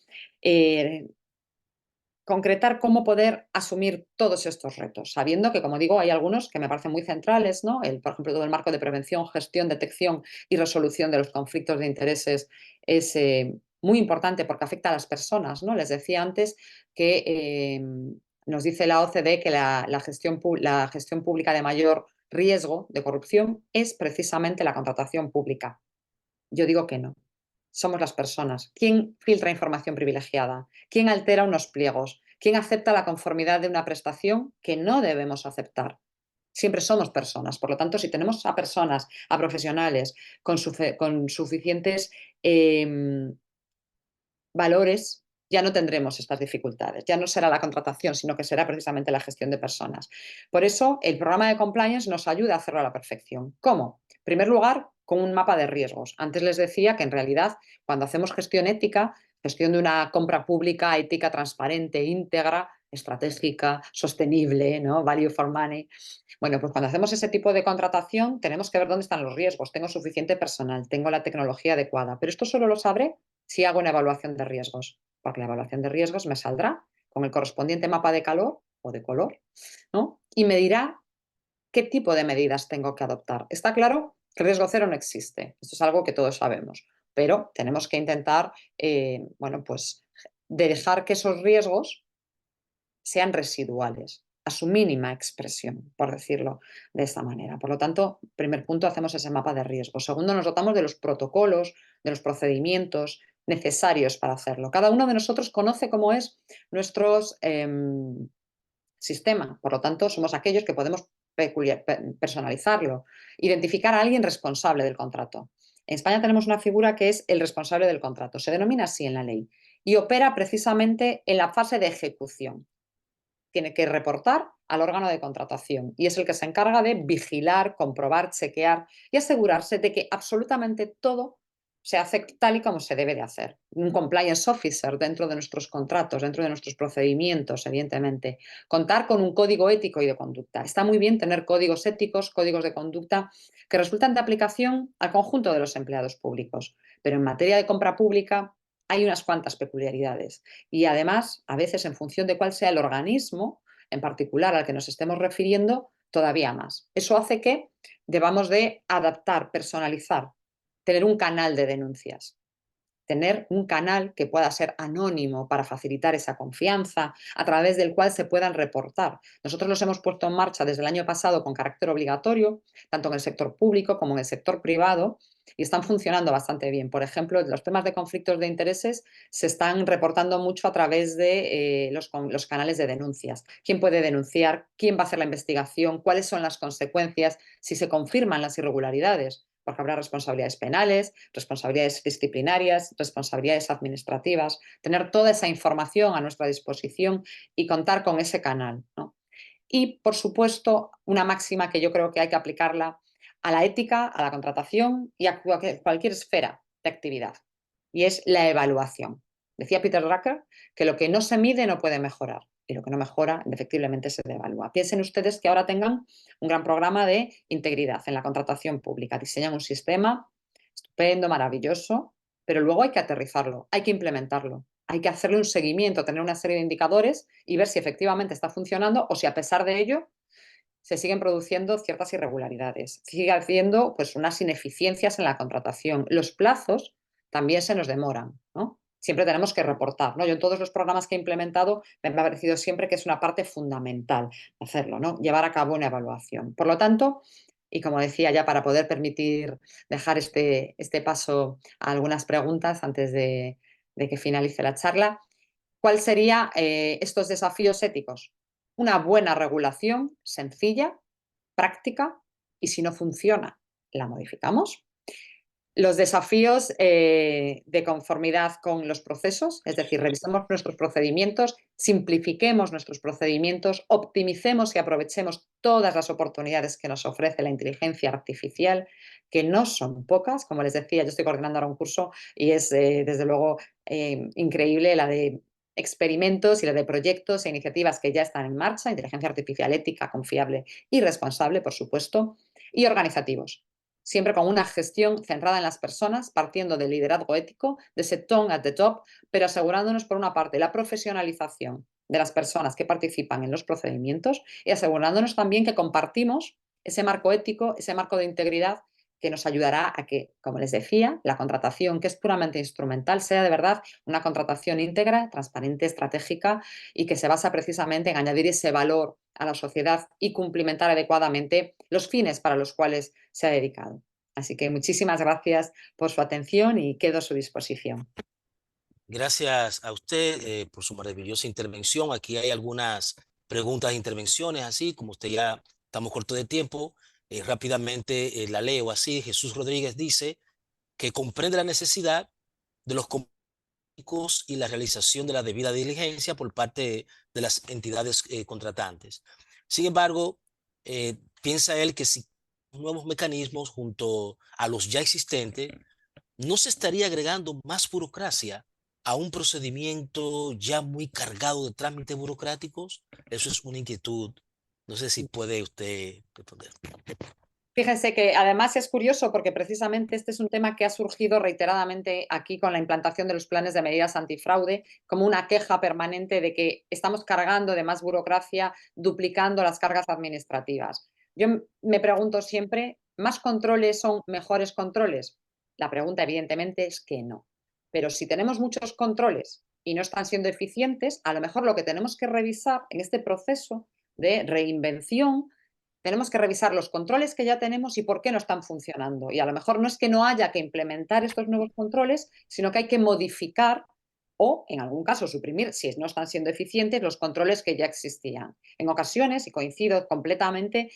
concretar cómo poder asumir todos estos retos, sabiendo que, como digo, hay algunos que me parecen muy centrales, ¿no? Por ejemplo, todo el marco de prevención, gestión, detección y resolución de los conflictos de intereses es muy importante porque afecta a las personas, ¿no? Les decía antes que nos dice la OCDE que la gestión pública de mayor riesgo de corrupción es precisamente la contratación pública. Yo digo que no. Somos las personas. ¿Quién filtra información privilegiada? ¿Quién altera unos pliegos? ¿Quién acepta la conformidad de una prestación que no debemos aceptar? Siempre somos personas. Por lo tanto, si tenemos a personas, a profesionales con suficientes valores, ya no tendremos estas dificultades. Ya no será la contratación, sino que será precisamente la gestión de personas. Por eso, el programa de compliance nos ayuda a hacerlo a la perfección. ¿Cómo? En primer lugar, con un mapa de riesgos. Antes les decía que, en realidad, cuando hacemos gestión ética, gestión de una compra pública ética, transparente, íntegra, estratégica, sostenible, ¿no? Value for money. Bueno, pues cuando hacemos ese tipo de contratación tenemos que ver dónde están los riesgos. Tengo suficiente personal, tengo la tecnología adecuada, pero esto solo lo sabré si hago una evaluación de riesgos. porque la evaluación de riesgos me saldrá con el correspondiente mapa de calor o de color, ¿no? Y me dirá qué tipo de medidas tengo que adoptar. Está claro que el riesgo cero no existe, esto es algo que todos sabemos, pero tenemos que intentar, bueno, pues dejar que esos riesgos sean residuales, a su mínima expresión, por decirlo de esta manera. Por lo tanto, primer punto, hacemos ese mapa de riesgo. Segundo, nos dotamos de los protocolos, de los procedimientos necesarios para hacerlo. Cada uno de nosotros conoce cómo es nuestro sistema, por lo tanto, somos aquellos que podemos personalizarlo, identificar a alguien responsable del contrato. En España tenemos una figura que es el responsable del contrato, se denomina así en la ley, y opera precisamente en la fase de ejecución. Tiene que reportar al órgano de contratación y es el que se encarga de vigilar, comprobar, chequear y asegurarse de que absolutamente todo se hace tal y como se debe de hacer. Un compliance officer dentro de nuestros contratos, dentro de nuestros procedimientos, evidentemente. Contar con un código ético y de conducta. Está muy bien tener códigos éticos, códigos de conducta que resultan de aplicación al conjunto de los empleados públicos, pero en materia de compra pública hay unas cuantas peculiaridades y además, a veces en función de cuál sea el organismo en particular al que nos estemos refiriendo, todavía más. Eso hace que debamos de adaptar, personalizar, tener un canal de denuncias, tener un canal que pueda ser anónimo para facilitar esa confianza, a través del cual se puedan reportar. Nosotros los hemos puesto en marcha desde el año pasado con carácter obligatorio, tanto en el sector público como en el sector privado, y están funcionando bastante bien. Por ejemplo, los temas de conflictos de intereses se están reportando mucho a través de los canales de denuncias. ¿Quién puede denunciar? ¿Quién va a hacer la investigación? ¿Cuáles son las consecuencias si se confirman las irregularidades? Porque habrá responsabilidades penales, responsabilidades disciplinarias, responsabilidades administrativas, tener toda esa información a nuestra disposición y contar con ese canal, ¿no? Y, por supuesto, una máxima que yo creo que hay que aplicarla a la ética, a la contratación y a cualquier esfera de actividad, y es la evaluación. Decía Peter Drucker que lo que no se mide no puede mejorar y lo que no mejora, indefectiblemente, se devalúa. Piensen ustedes que ahora tengan un gran programa de integridad en la contratación pública, diseñan un sistema estupendo, maravilloso, pero luego hay que aterrizarlo, hay que implementarlo, hay que hacerle un seguimiento, tener una serie de indicadores y ver si efectivamente está funcionando o si a pesar de ello se siguen produciendo ciertas irregularidades, sigue habiendo pues unas ineficiencias en la contratación. Los plazos también se nos demoran, ¿no? Siempre tenemos que reportar, ¿no? Yo en todos los programas que he implementado me ha parecido siempre que es una parte fundamental hacerlo, ¿no? Llevar a cabo una evaluación. Por lo tanto, y como decía ya, para poder permitir dejar este paso a algunas preguntas antes de que finalice la charla, ¿cuál sería estos desafíos éticos? Una buena regulación sencilla, práctica, y si no funciona, la modificamos. Los desafíos de conformidad con los procesos, es decir, revisemos nuestros procedimientos, simplifiquemos nuestros procedimientos, optimicemos y aprovechemos todas las oportunidades que nos ofrece la inteligencia artificial, que no son pocas. Como les decía, yo estoy coordinando ahora un curso y es desde luego increíble la de experimentos y la de proyectos e iniciativas que ya están en marcha, inteligencia artificial ética, confiable y responsable, por supuesto, y organizativos. Siempre con una gestión centrada en las personas, partiendo del liderazgo ético, de ese tone at the top, pero asegurándonos, por una parte, la profesionalización de las personas que participan en los procedimientos y asegurándonos también que compartimos ese marco ético, ese marco de integridad que nos ayudará a que, como les decía, la contratación, que es puramente instrumental, sea de verdad una contratación íntegra, transparente, estratégica y que se basa precisamente en añadir ese valor a la sociedad y cumplimentar adecuadamente los fines para los cuales se ha dedicado. Así que muchísimas gracias por su atención y quedo a su disposición. Gracias a usted por su maravillosa intervención. Aquí hay algunas preguntas e intervenciones, así como usted ya estamos cortos de tiempo. Rápidamente la leo así. Jesús Rodríguez dice que comprende la necesidad de los comunicos y la realización de la debida diligencia por parte de las entidades contratantes. Sin embargo, piensa él que si nuevos mecanismos junto a los ya existentes, ¿no se estaría agregando más burocracia a un procedimiento ya muy cargado de trámites burocráticos? Eso es una inquietud. No sé si puede usted responder. Fíjense que además es curioso porque precisamente este es un tema que ha surgido reiteradamente aquí con la implantación de los planes de medidas antifraude, como una queja permanente de que estamos cargando de más burocracia, duplicando las cargas administrativas. Yo me pregunto siempre, ¿más controles son mejores controles? La pregunta evidentemente es que no. Pero si tenemos muchos controles y no están siendo eficientes, a lo mejor lo que tenemos que revisar en este proceso de reinvención, tenemos que revisar los controles que ya tenemos y por qué no están funcionando. Y a lo mejor no es que no haya que implementar estos nuevos controles, sino que hay que modificar o, en algún caso, suprimir, si no están siendo eficientes, los controles que ya existían. En ocasiones, y coincido completamente,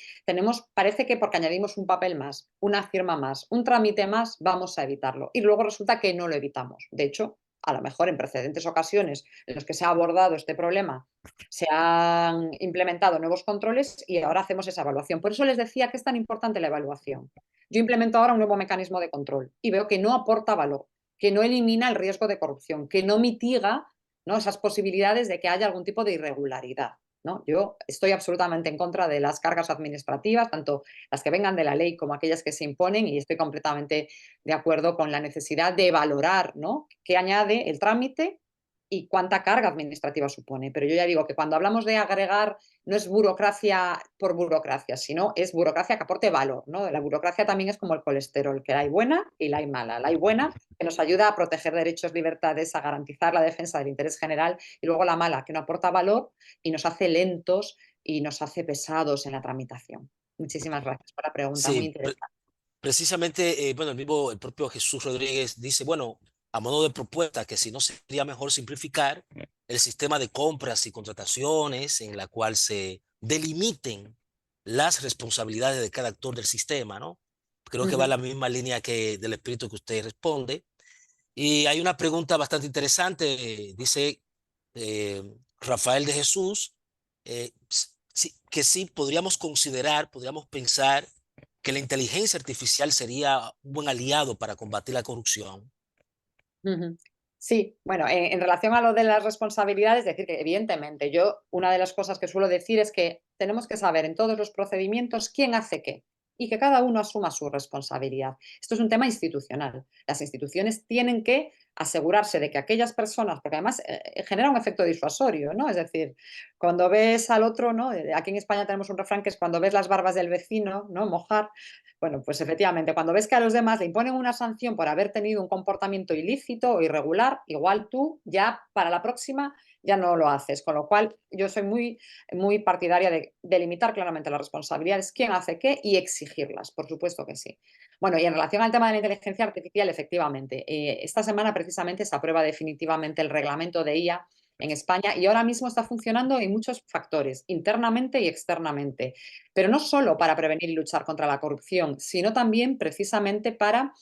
parece que porque añadimos un papel más, una firma más, un trámite más, vamos a evitarlo. Y luego resulta que no lo evitamos. De hecho, a lo mejor en precedentes ocasiones en las que se ha abordado este problema, se han implementado nuevos controles y ahora hacemos esa evaluación. Por eso les decía que es tan importante la evaluación. Yo implemento ahora un nuevo mecanismo de control y veo que no aporta valor, que no elimina el riesgo de corrupción, que no mitiga, ¿no?, esas posibilidades de que haya algún tipo de irregularidad, ¿no? Yo estoy absolutamente en contra de las cargas administrativas, tanto las que vengan de la ley como aquellas que se imponen, y estoy completamente de acuerdo con la necesidad de valorar, ¿no?, qué añade el trámite y cuánta carga administrativa supone. Pero yo ya digo que cuando hablamos de agregar, no es burocracia por burocracia, sino es burocracia que aporte valor, ¿no? La burocracia también es como el colesterol, que la hay buena y la hay mala. La hay buena, que nos ayuda a proteger derechos, libertades, a garantizar la defensa del interés general, y luego la mala, que no aporta valor y nos hace lentos y nos hace pesados en la tramitación. Muchísimas gracias por la pregunta, muy Sí, interesante. precisamente, bueno, el propio Jesús Rodríguez dice, bueno, a modo de propuesta, que si no sería mejor simplificar el sistema de compras y contrataciones en la cual se delimiten las responsabilidades de cada actor del sistema, ¿no? Creo que va en la misma línea que del espíritu que usted responde. Y hay una pregunta bastante interesante, dice eh, Rafael de Jesús, que sí podríamos considerar, podríamos pensar que la inteligencia artificial sería un buen aliado para combatir la corrupción. Ujú. Sí, bueno, en relación a lo de las responsabilidades, decir que evidentemente yo una de las cosas que suelo decir es que tenemos que saber en todos los procedimientos quién hace qué y que cada uno asuma su responsabilidad. Esto es un tema institucional. Las instituciones tienen que asegurarse de que aquellas personas, porque además genera un efecto disuasorio, ¿no? Es decir, cuando ves al otro, ¿no? Aquí en España tenemos un refrán que es cuando ves las barbas del vecino, ¿no?, mojar. Bueno, pues efectivamente, cuando ves que a los demás le imponen una sanción por haber tenido un comportamiento ilícito o irregular, igual tú ya para la próxima ya no lo haces. Con lo cual, yo soy muy partidaria de delimitar claramente las responsabilidades, quién hace qué y exigirlas, por supuesto que sí. Bueno, y en relación al tema de la inteligencia artificial, efectivamente, esta semana precisamente se aprueba definitivamente el reglamento de IA en España y ahora mismo está funcionando en muchos factores, internamente y externamente. Pero no solo para prevenir y luchar contra la corrupción, sino también precisamente para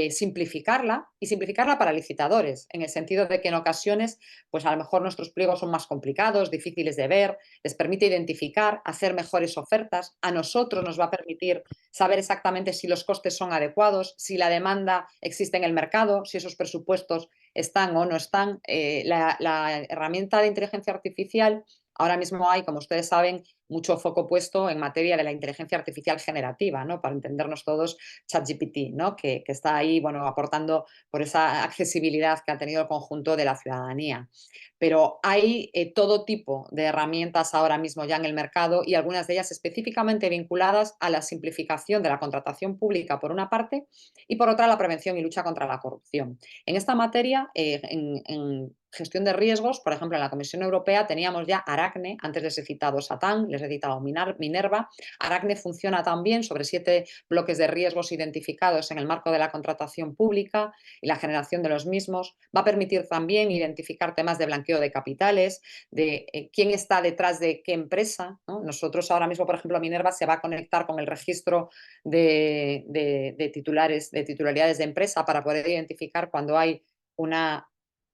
simplificarla y simplificarla para licitadores, en el sentido de que en ocasiones, pues a lo mejor nuestros pliegos son más complicados, difíciles de ver, les permite identificar, hacer mejores ofertas. A nosotros nos va a permitir saber exactamente si los costes son adecuados, si la demanda existe en el mercado, si esos presupuestos están o no están. La herramienta de inteligencia artificial, ahora mismo hay, como ustedes saben, mucho foco puesto en materia de la inteligencia artificial generativa, ¿no? Para entendernos todos, ChatGPT, ¿no? Que está ahí, bueno, aportando por esa accesibilidad que ha tenido el conjunto de la ciudadanía. Pero hay todo tipo de herramientas ahora mismo ya en el mercado y algunas de ellas específicamente vinculadas a la simplificación de la contratación pública, por una parte, y por otra, la prevención y lucha contra la corrupción. En esta materia, en gestión de riesgos, por ejemplo, en la Comisión Europea teníamos ya Aracne, antes les he citado Satán, les he citado Minerva. Aracne funciona también sobre 7 bloques de riesgos identificados en el marco de la contratación pública y la generación de los mismos. Va a permitir también identificar temas de blanqueo de capitales, de quién está detrás de qué empresa, ¿no? Nosotros ahora mismo, por ejemplo, Minerva se va a conectar con el registro de titularidades de empresa para poder identificar cuando hay una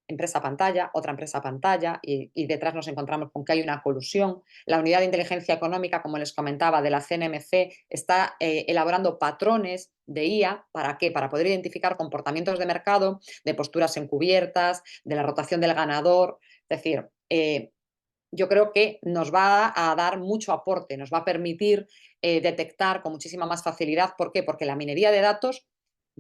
empresa pantalla, otra empresa pantalla y detrás nos encontramos con que hay una colusión. La unidad de inteligencia económica, como les comentaba, de la CNMC está elaborando patrones de IA. ¿Para qué? Para poder identificar comportamientos de mercado, de posturas encubiertas, de la rotación del ganador. Es decir, yo creo que nos va a dar mucho aporte, nos va a permitir detectar con muchísima más facilidad. ¿Por qué? Porque la minería de datos,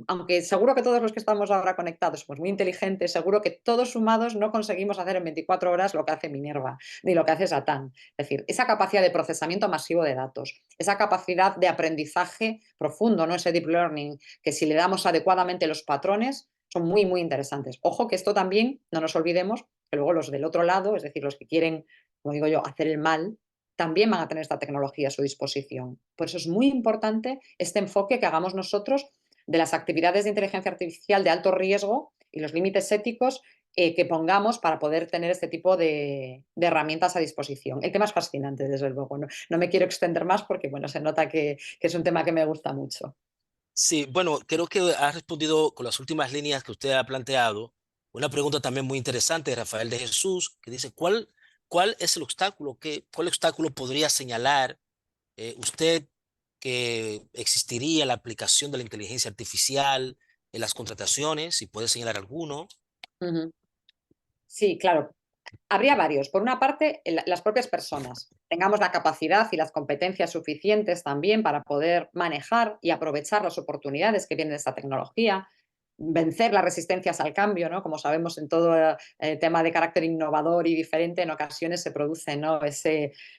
aunque seguro que todos los que estamos ahora conectados somos muy inteligentes, seguro que todos sumados no conseguimos hacer en 24 horas lo que hace Minerva, ni lo que hace Satán. Es decir, esa capacidad de procesamiento masivo de datos, esa capacidad de aprendizaje profundo, ¿no? Ese deep learning, que si le damos adecuadamente los patrones, son muy, muy interesantes. Ojo que esto también, no nos olvidemos, que luego los del otro lado, es decir, los que quieren, como digo yo, hacer el mal, también van a tener esta tecnología a su disposición. Por eso es muy importante este enfoque que hagamos nosotros de las actividades de inteligencia artificial de alto riesgo y los límites éticos que pongamos para poder tener este tipo de herramientas a disposición. El tema es fascinante, desde luego. No me quiero extender más porque, bueno, se nota que es un tema que me gusta mucho. Sí, bueno, creo que ha respondido con las últimas líneas que usted ha planteado. Una pregunta también muy interesante de Rafael de Jesús, que dice, ¿cuál es el obstáculo? ¿Cuál obstáculo podría señalar usted que existiría la aplicación de la inteligencia artificial en las contrataciones? Si puede señalar alguno. Ujú. Sí, claro. Habría varios. Por una parte, las propias personas. Tengamos la capacidad y las competencias suficientes también para poder manejar y aprovechar las oportunidades que vienen de esta tecnología, vencer las resistencias al cambio, ¿no? Como sabemos, en todo tema de carácter innovador y diferente, en ocasiones se produce, ¿no?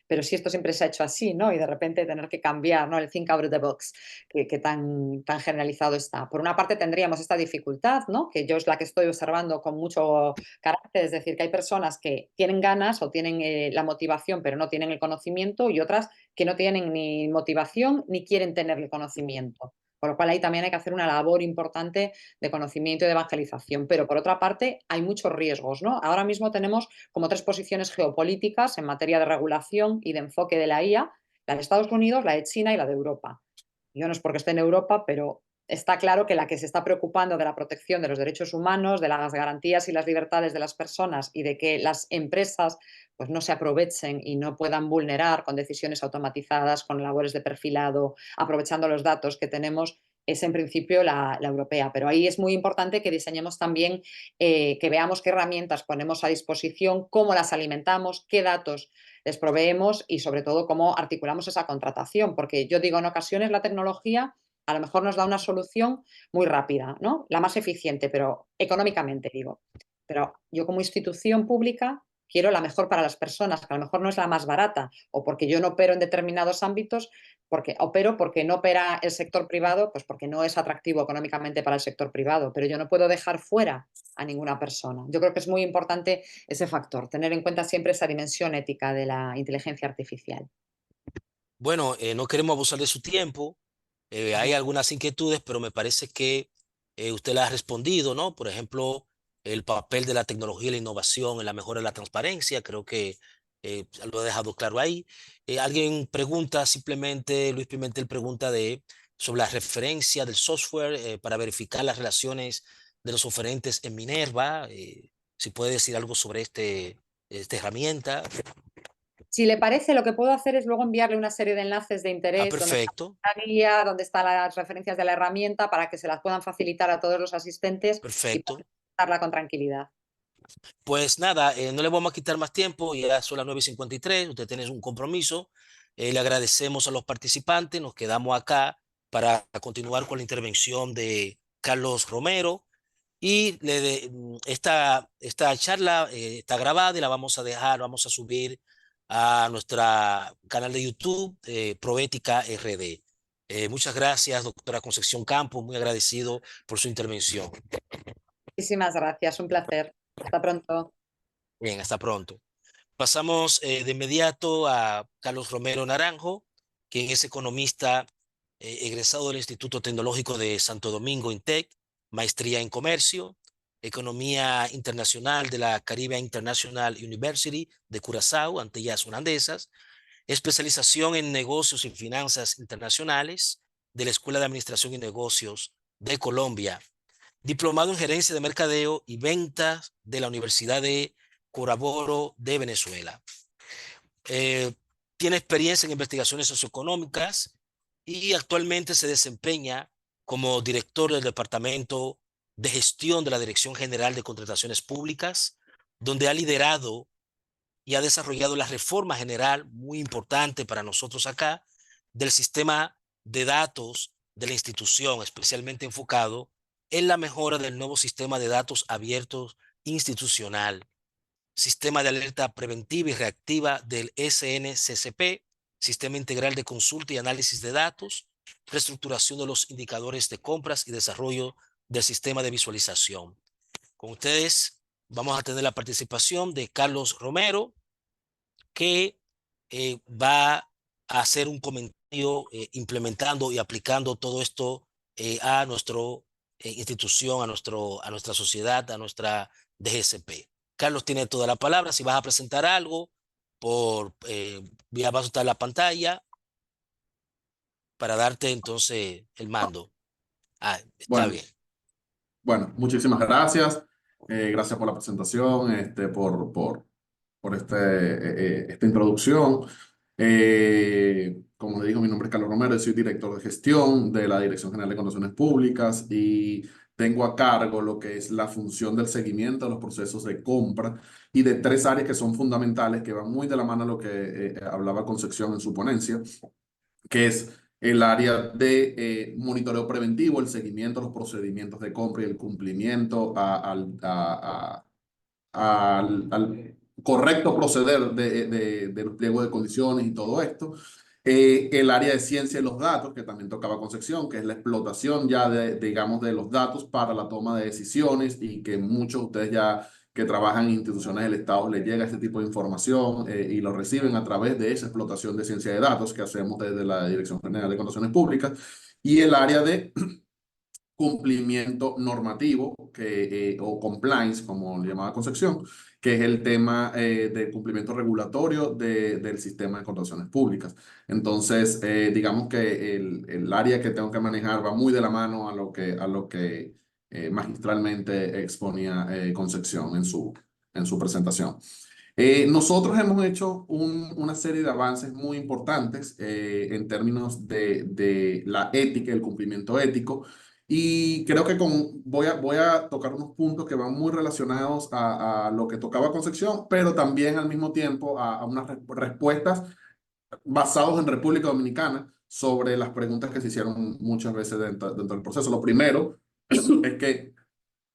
Pero si esto siempre se ha hecho así, ¿no? Y de repente tener que cambiar, ¿no? El think out of the box, que tan generalizado está. Por una parte tendríamos esta dificultad, ¿no? Que yo es la que estoy observando con mucho carácter, es decir, que hay personas que tienen ganas o tienen la motivación, pero no tienen el conocimiento, y otras que no tienen ni motivación ni quieren tener el conocimiento. Con lo cual ahí también hay que hacer una labor importante de conocimiento y de evangelización. Pero por otra parte, hay muchos riesgos, ¿no? Ahora mismo tenemos como tres posiciones geopolíticas en materia de regulación y de enfoque de la IA: la de Estados Unidos, la de China y la de Europa. Yo no es porque esté en Europa, pero está claro que la que se está preocupando de la protección de los derechos humanos, de las garantías y las libertades de las personas y de que las empresas pues, no se aprovechen y no puedan vulnerar con decisiones automatizadas, con labores de perfilado, aprovechando los datos que tenemos, es en principio la europea. Pero ahí es muy importante que diseñemos también, que veamos qué herramientas ponemos a disposición, cómo las alimentamos, qué datos les proveemos y sobre todo cómo articulamos esa contratación. Porque yo digo, en ocasiones la tecnología a lo mejor nos da una solución muy rápida, ¿no? La más eficiente, pero económicamente digo. Pero yo como institución pública quiero la mejor para las personas, que a lo mejor no es la más barata, o porque yo no opero en determinados ámbitos, porque no opera el sector privado, pues porque no es atractivo económicamente para el sector privado, pero yo no puedo dejar fuera a ninguna persona. Yo creo que es muy importante ese factor, tener en cuenta siempre esa dimensión ética de la inteligencia artificial. Bueno, no queremos abusar de su tiempo. Hay algunas inquietudes, pero me parece que usted las ha respondido, ¿no? Por ejemplo, el papel de la tecnología y la innovación en la mejora de la transparencia. Creo que lo he dejado claro ahí. Alguien pregunta simplemente, Luis Pimentel pregunta sobre la referencia del software para verificar las relaciones de los oferentes en Minerva. Si puede decir algo sobre esta herramienta. Si le parece, lo que puedo hacer es luego enviarle una serie de enlaces de Ah, interés donde está perfecto, la guía, donde están las referencias de la herramienta, para que se las puedan facilitar a todos los asistentes y perfecto. poder usarla con tranquilidad. Pues nada, no le vamos a quitar más tiempo, ya son las 9:53, usted tiene un compromiso. Le agradecemos a los participantes, nos quedamos acá para continuar con la intervención de Carlos Romero y esta charla está grabada y la vamos a subir a nuestro canal de YouTube, Proética RD. Muchas gracias, doctora Concepción Campos, muy agradecido por su intervención. Muchísimas gracias, un placer. Hasta pronto. Bien, hasta pronto. Pasamos de inmediato a Carlos Romero Naranjo, quien es economista egresado del Instituto Tecnológico de Santo Domingo, INTEC, maestría en comercio, economía internacional de la Caribbean International University de Curazao, Antillas Holandesas, especialización en negocios y finanzas internacionales de la Escuela de Administración y Negocios de Colombia, diplomado en gerencia de mercadeo y ventas de la Universidad de Carabobo de Venezuela. Eh, Tiene experiencia en investigaciones socioeconómicas y actualmente se desempeña como director del Departamento de Gestión de la Dirección General de Contrataciones Públicas, donde ha liderado y ha desarrollado la reforma general, muy importante para nosotros acá, del sistema de datos de la institución, especialmente enfocado en la mejora del nuevo sistema de datos abiertos institucional, sistema de alerta preventiva y reactiva del SNCCP, sistema integral de consulta y análisis de datos, reestructuración de los indicadores de compras y desarrollo del sistema de visualización. Con ustedes vamos a tener la participación de Carlos Romero, que va a hacer un comentario implementando y aplicando todo esto a nuestra institución, a nuestra sociedad, a nuestra DGCP. Carlos tiene toda la palabra. Si vas a presentar algo, ya vas a estar la pantalla para darte entonces el mando. Está Bueno, bien. bueno, muchísimas gracias. Gracias por la presentación, esta introducción. Como le dijo, mi nombre es Carlos Romero, soy director de gestión de la Dirección General de Contrataciones Públicas y tengo a cargo lo que es la función del seguimiento de los procesos de compra y de tres áreas que son fundamentales, que van muy de la mano a lo que hablaba Concepción en su ponencia, que es el área de monitoreo preventivo, el seguimiento de los procedimientos de compra y el cumplimiento al correcto proceder de los pliegos de condiciones y todo esto. El área de ciencia y los datos, que también tocaba Concepción, que es la explotación ya digamos, de los datos para la toma de decisiones y que muchos de ustedes ya que trabajan en instituciones del Estado les llega este tipo de información y lo reciben a través de esa explotación de ciencia de datos que hacemos desde la Dirección General de Contrataciones Públicas. Y el área de cumplimiento normativo o compliance, como le llamaba Concepción, que es el tema de cumplimiento regulatorio del sistema de contrataciones públicas. Entonces, digamos que el área que tengo que manejar va muy de la mano a lo que magistralmente exponía Concepción en su presentación. Nosotros hemos hecho una serie de avances muy importantes en términos de la ética, el cumplimiento ético, y creo que voy a tocar unos puntos que van muy relacionados a lo que tocaba Concepción, pero también al mismo tiempo a unas respuestas basadas en República Dominicana sobre las preguntas que se hicieron muchas veces dentro del proceso. Lo primero es que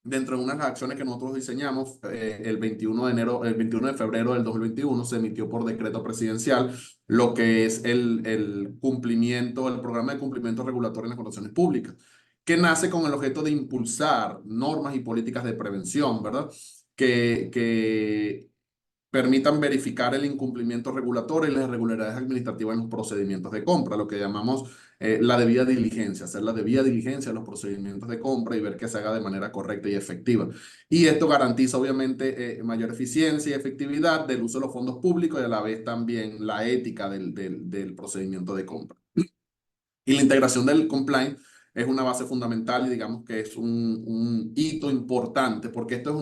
dentro de unas acciones que nosotros diseñamos, el 21 de febrero del 2021 se emitió por decreto presidencial lo que es el cumplimiento, el programa de cumplimiento regulatorio en las contrataciones públicas, que nace con el objeto de impulsar normas y políticas de prevención, ¿verdad? Que permitan verificar el incumplimiento regulatorio y las irregularidades administrativas en los procedimientos de compra, lo que llamamos la debida diligencia, hacer la debida diligencia en los procedimientos de compra y ver que se haga de manera correcta y efectiva. Y esto garantiza obviamente mayor eficiencia y efectividad del uso de los fondos públicos y a la vez también la ética del procedimiento de compra. Y la integración del compliance es una base fundamental y digamos que es un hito importante porque esto es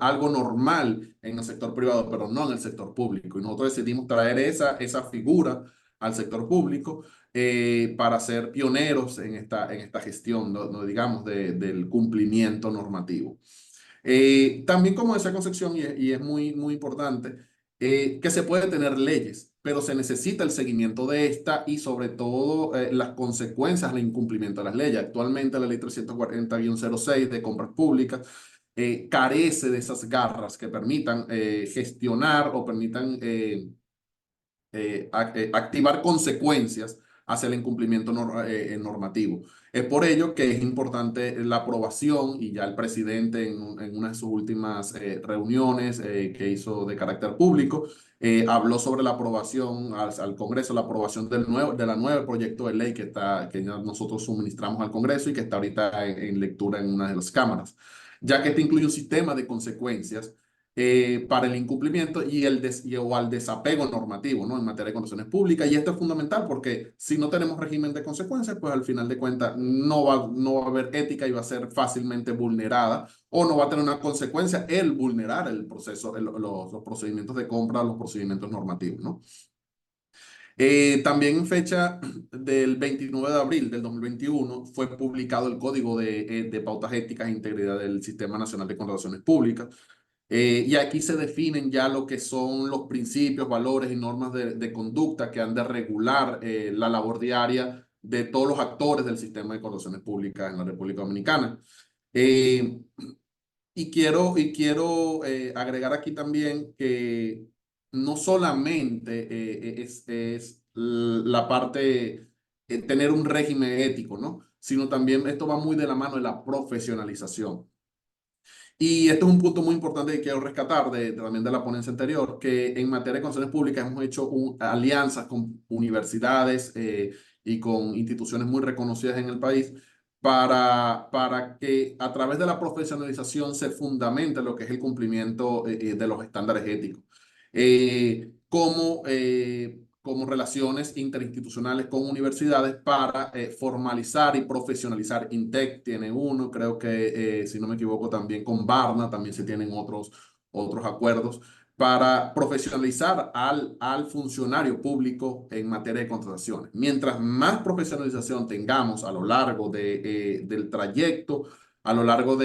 algo normal en el sector privado, pero no en el sector público. Y nosotros decidimos traer esa figura al sector público para ser pioneros en esta gestión, no digamos, del cumplimiento normativo. También, como decía Concepción, y es muy, muy importante, que se puede tener leyes, pero se necesita el seguimiento de esta y sobre todo las consecuencias del incumplimiento de las leyes. Actualmente la ley 340-06 de compras públicas carece de esas garras que permitan gestionar o permitan activar consecuencias hacia el incumplimiento normativo. Es por ello que es importante la aprobación y ya el presidente en una de sus últimas reuniones que hizo de carácter público habló sobre la aprobación al Congreso, la aprobación de la nueva proyecto de ley que ya nosotros suministramos al Congreso y que está ahorita en lectura en una de las cámaras, ya que este incluye un sistema de consecuencias para el incumplimiento o al desapego normativo, ¿no? En materia de contrataciones públicas. Y esto es fundamental porque si no tenemos régimen de consecuencias, pues al final de cuentas no va a haber ética y va a ser fácilmente vulnerada o no va a tener una consecuencia el vulnerar el proceso, los procedimientos de compra, los procedimientos normativos, ¿no? También en fecha del 29 de abril del 2021 fue publicado el Código de Pautas Éticas e Integridad del Sistema Nacional de Contrataciones Públicas, Y aquí se definen ya lo que son los principios, valores y normas de conducta que han de regular la labor diaria de todos los actores del sistema de contrataciones públicas en la República Dominicana. Y quiero agregar aquí también que no solamente es la parte, tener un régimen ético, ¿no? Sino también esto va muy de la mano de la profesionalización. Y esto es un punto muy importante que quiero rescatar también de la ponencia anterior, que en materia de contrataciones públicas hemos hecho alianzas con universidades y con instituciones muy reconocidas en el país para que a través de la profesionalización se fundamente lo que es el cumplimiento de los estándares éticos. Como relaciones interinstitucionales con universidades para formalizar y profesionalizar. INTEC tiene uno, creo que, si no me equivoco, también con Barna también se tienen otros acuerdos para profesionalizar al funcionario público en materia de contrataciones. Mientras más profesionalización tengamos a lo largo del trayecto, a lo largo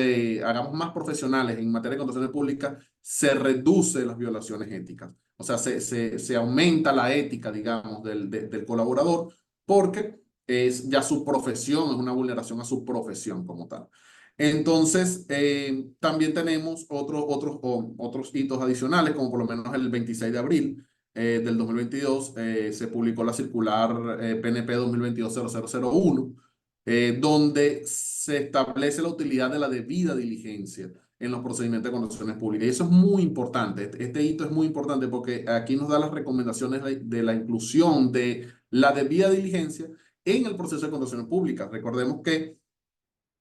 hagamos más profesionales en materia de contrataciones públicas, se reduce las violaciones éticas. O sea, se aumenta la ética, digamos, del colaborador porque es ya su profesión, es una vulneración a su profesión como tal. Entonces, también tenemos otros hitos adicionales, como por lo menos el 26 de abril del 2022 se publicó la circular PNP 2022-0001, donde se establece la utilidad de la debida diligencia en los procedimientos de contrataciones públicas. Y eso es muy importante. Este hito es muy importante porque aquí nos da las recomendaciones de la inclusión de la debida diligencia en el proceso de contrataciones públicas. Recordemos que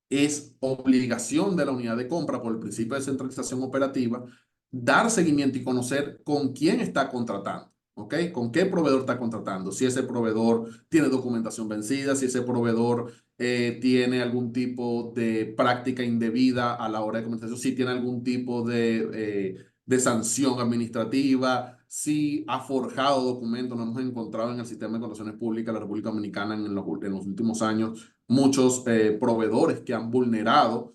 es obligación de la unidad de compra por el principio de centralización operativa dar seguimiento y conocer con quién está contratando. ¿Ok? ¿Con qué proveedor está contratando? Si ese proveedor tiene documentación vencida, si ese proveedor tiene algún tipo de práctica indebida a la hora de comunicación, si tiene algún tipo de sanción administrativa, si ha forjado documentos. Nos hemos encontrado en el sistema de contrataciones públicas de la República Dominicana en los últimos años muchos proveedores que han vulnerado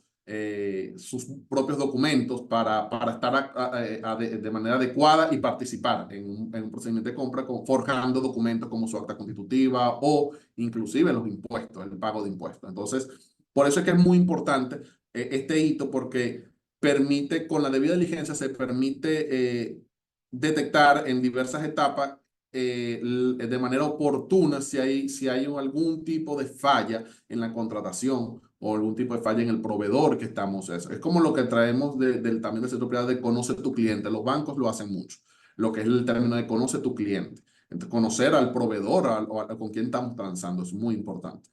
sus propios documentos para estar de manera adecuada y participar en un procedimiento de compra forjando documentos como su acta constitutiva o inclusive los impuestos, el pago de impuestos. Entonces, por eso es que es muy importante este hito porque permite, con la debida diligencia, se permite detectar en diversas etapas de manera oportuna si hay algún tipo de falla en la contratación o algún tipo de falla en el proveedor que estamos. Es como lo que traemos también del sector privado de conoce tu cliente. Los bancos lo hacen mucho, lo que es el término de conoce tu cliente. Entonces, conocer al proveedor con quien estamos transando es muy importante.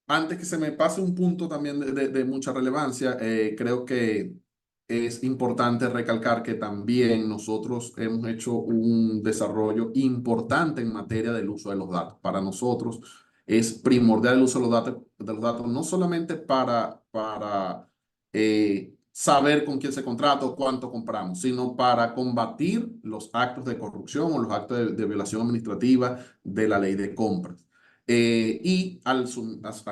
Antes que se me pase un punto también de mucha relevancia, creo que es importante recalcar que también nosotros hemos hecho un desarrollo importante en materia del uso de los datos. Para nosotros es primordial el uso de los datos no solamente para saber con quién se contrata o cuánto compramos, sino para combatir los actos de corrupción o los actos de violación administrativa de la ley de compras. Y al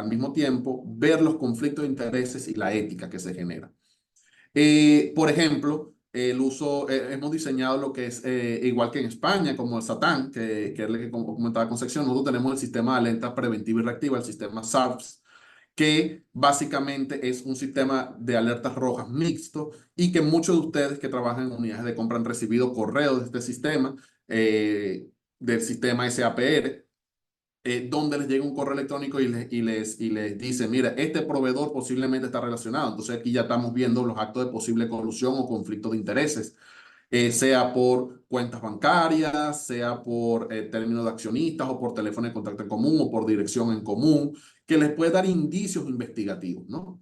mismo tiempo ver los conflictos de intereses y la ética que se genera. Por ejemplo, hemos diseñado lo que es, igual que en España, como el SATAN, que es lo que comentaba Concepción. Nosotros tenemos el sistema de alerta preventiva y reactiva, el sistema SARS, que básicamente es un sistema de alertas rojas mixto y que muchos de ustedes que trabajan en unidades de compra han recibido correos de este sistema, del sistema SAPR, donde les llega un correo electrónico y les dice, mira, este proveedor posiblemente está relacionado. Entonces aquí ya estamos viendo los actos de posible corrupción o conflicto de intereses, sea por cuentas bancarias, sea por términos de accionistas o por teléfono de contacto en común o por dirección en común, que les puede dar indicios investigativos, ¿no?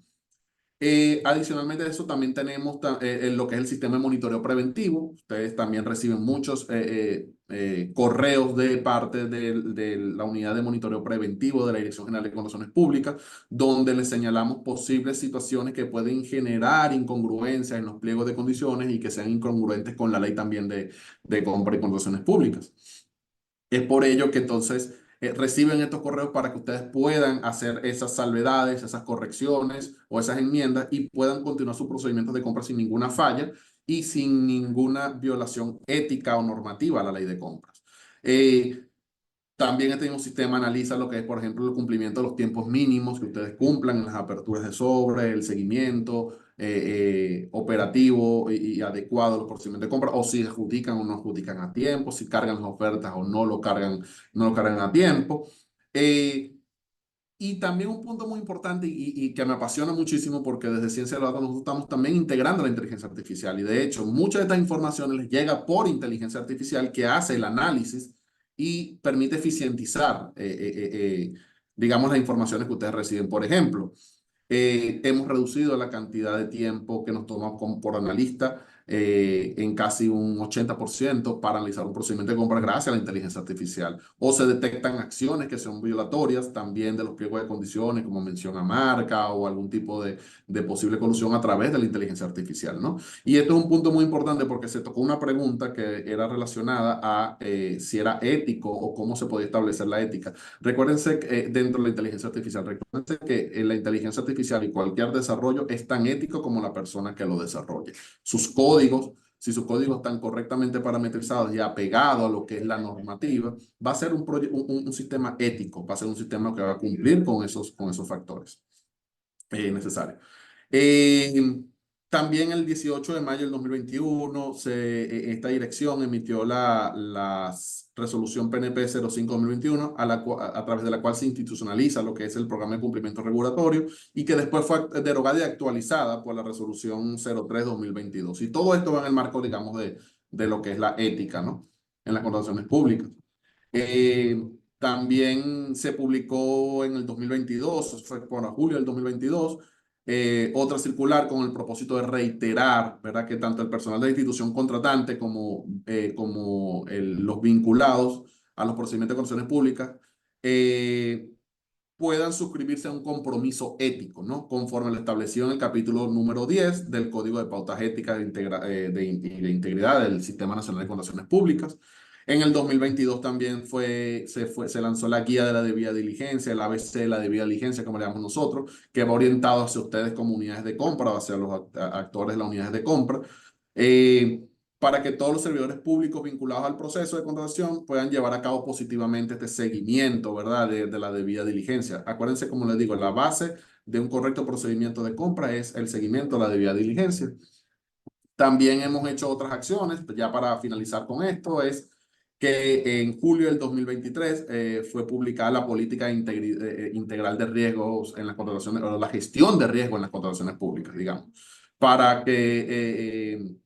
Adicionalmente a eso, también tenemos lo que es el sistema de monitoreo preventivo. Ustedes también reciben muchos correos de parte de la unidad de monitoreo preventivo de la Dirección General de Contrataciones Públicas, donde les señalamos posibles situaciones que pueden generar incongruencias en los pliegos de condiciones y que sean incongruentes con la ley también de compra y contrataciones públicas. Es por ello que entonces reciben estos correos para que ustedes puedan hacer esas salvedades, esas correcciones o esas enmiendas y puedan continuar sus procedimientos de compra sin ninguna falla y sin ninguna violación ética o normativa a la ley de compras. También este mismo sistema analiza lo que es, por ejemplo, el cumplimiento de los tiempos mínimos que ustedes cumplan en las aperturas de sobre, el seguimiento operativo y adecuado a los procedimientos de compra, o si adjudican o no adjudican a tiempo, si cargan las ofertas o no lo cargan a tiempo. Y también un punto muy importante y que me apasiona muchísimo porque desde Ciencia de los Datos nosotros estamos también integrando la inteligencia artificial y de hecho muchas de estas informaciones les llega por inteligencia artificial que hace el análisis y permite eficientizar, digamos, las informaciones que ustedes reciben. Por ejemplo, hemos reducido la cantidad de tiempo que nos toma por analista en casi un 80% para analizar un procedimiento de compra gracias a la inteligencia artificial. O se detectan acciones que son violatorias también de los pliegos de condiciones, como mención a marca o algún tipo de posible colusión a través de la inteligencia artificial, ¿no? Y esto es un punto muy importante porque se tocó una pregunta que era relacionada a si era ético o cómo se podía establecer la ética. Recuérdense que dentro de la inteligencia artificial, recuérdense que la inteligencia artificial y cualquier desarrollo es tan ético como la persona que lo desarrolle. Sus códigos, si sus códigos están correctamente parametrizados y apegados a lo que es la normativa, va a ser un sistema ético, va a ser un sistema que va a cumplir con esos factores necesarios. También el 18 de mayo del 2021, esta dirección emitió la resolución PNP 05-2021, a través de la cual se institucionaliza lo que es el programa de cumplimiento regulatorio y que después fue derogada y actualizada por la resolución 03-2022. Y todo esto va en el marco, digamos, de lo que es la ética, ¿no? En las contrataciones públicas. También se publicó en el 2022, fue por julio del 2022, otra circular con el propósito de reiterar, ¿verdad? Que tanto el personal de la institución contratante como los vinculados a los procedimientos de contrataciones públicas puedan suscribirse a un compromiso ético, ¿no? Conforme lo establecido en el capítulo número 10 del Código de Pautas Éticas de Integridad del Sistema Nacional de Contrataciones Públicas. En el 2022 también se lanzó la guía de la debida diligencia, el ABC de la debida diligencia, como le llamamos nosotros, que va orientado hacia ustedes como unidades de compra, hacia los actores de las unidades de compra, para que todos los servidores públicos vinculados al proceso de contratación puedan llevar a cabo positivamente este seguimiento, ¿verdad?, de la debida diligencia. Acuérdense, como les digo, la base de un correcto procedimiento de compra es el seguimiento de la debida diligencia. También hemos hecho otras acciones, ya para finalizar con esto, es que en julio del 2023 fue publicada la política integral de riesgos en las contrataciones, o la gestión de riesgo en las contrataciones públicas, digamos, para que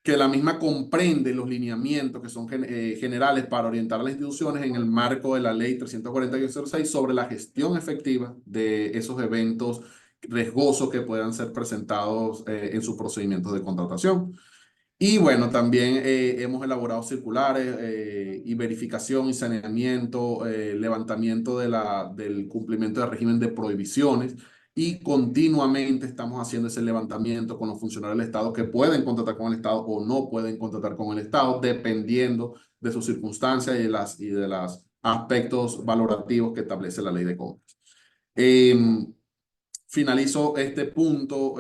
la misma comprende los lineamientos que son generales para orientar a las instituciones en el marco de la Ley 340-06 sobre la gestión efectiva de esos eventos riesgosos que puedan ser presentados en sus procedimientos de contratación. Y bueno, también hemos elaborado circulares y verificación y saneamiento, levantamiento del cumplimiento del régimen de prohibiciones y continuamente estamos haciendo ese levantamiento con los funcionarios del Estado que pueden contratar con el Estado o no pueden contratar con el Estado, dependiendo de sus circunstancias y de los aspectos valorativos que establece la ley de compras. Finalizo este punto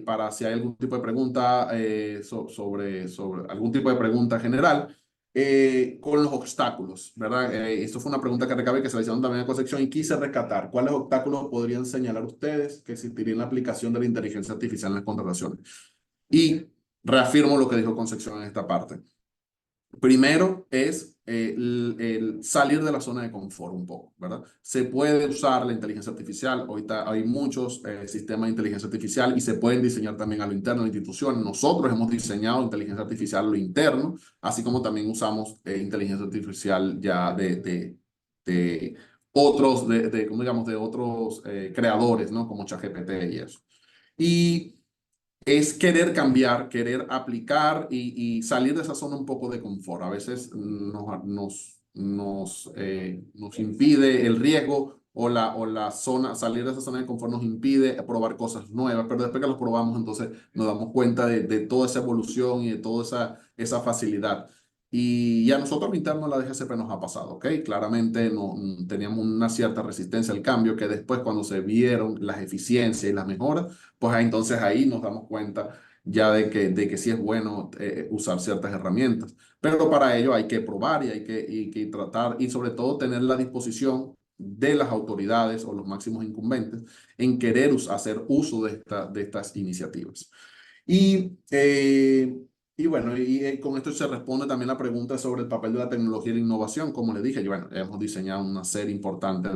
para si hay algún tipo de pregunta sobre algún tipo de pregunta general con los obstáculos, ¿verdad? Esto fue una pregunta que recabé que se la hicieron también a Concepción y quise rescatar. ¿Cuáles obstáculos podrían señalar ustedes que existiría en la aplicación de la inteligencia artificial en las contrataciones? Y reafirmo lo que dijo Concepción en esta parte. Primero es el salir de la zona de confort un poco, ¿verdad? Se puede usar la inteligencia artificial, ahorita hay muchos sistemas de inteligencia artificial y se pueden diseñar también a lo interno de la institución. Nosotros hemos diseñado inteligencia artificial a lo interno, así como también usamos inteligencia artificial ya de otros, como digamos, de otros creadores, ¿no? Como ChatGPT y eso. Y es querer cambiar, querer aplicar y salir de esa zona un poco de confort. A veces nos impide el riesgo o la zona, salir de esa zona de confort nos impide probar cosas nuevas, pero después que las probamos, entonces nos damos cuenta de toda esa evolución y de toda esa facilidad. Y a nosotros internos la DGCP nos ha pasado, ¿ok? Claramente no, teníamos una cierta resistencia al cambio que después cuando se vieron las eficiencias y las mejoras, pues entonces ahí nos damos cuenta ya de que sí es bueno usar ciertas herramientas. Pero para ello hay que probar y que tratar y sobre todo tener la disposición de las autoridades o los máximos incumbentes en querer hacer uso de estas iniciativas. Y, bueno, con esto se responde también la pregunta sobre el papel de la tecnología y la innovación. Como le dije, bueno, hemos diseñado una serie importante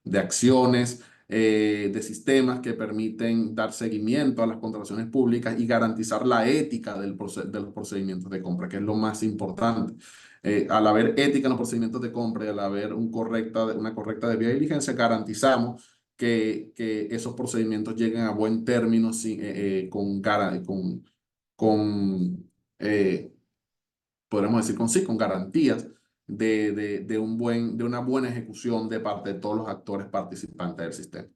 de acciones, de sistemas que permiten dar seguimiento a las contrataciones públicas y garantizar la ética de los procedimientos de compra, que es lo más importante. Al haber ética en los procedimientos de compra y al haber una correcta debida diligencia, garantizamos que esos procedimientos lleguen a buen término con podríamos decir con garantías de una buena ejecución de parte de todos los actores participantes del sistema.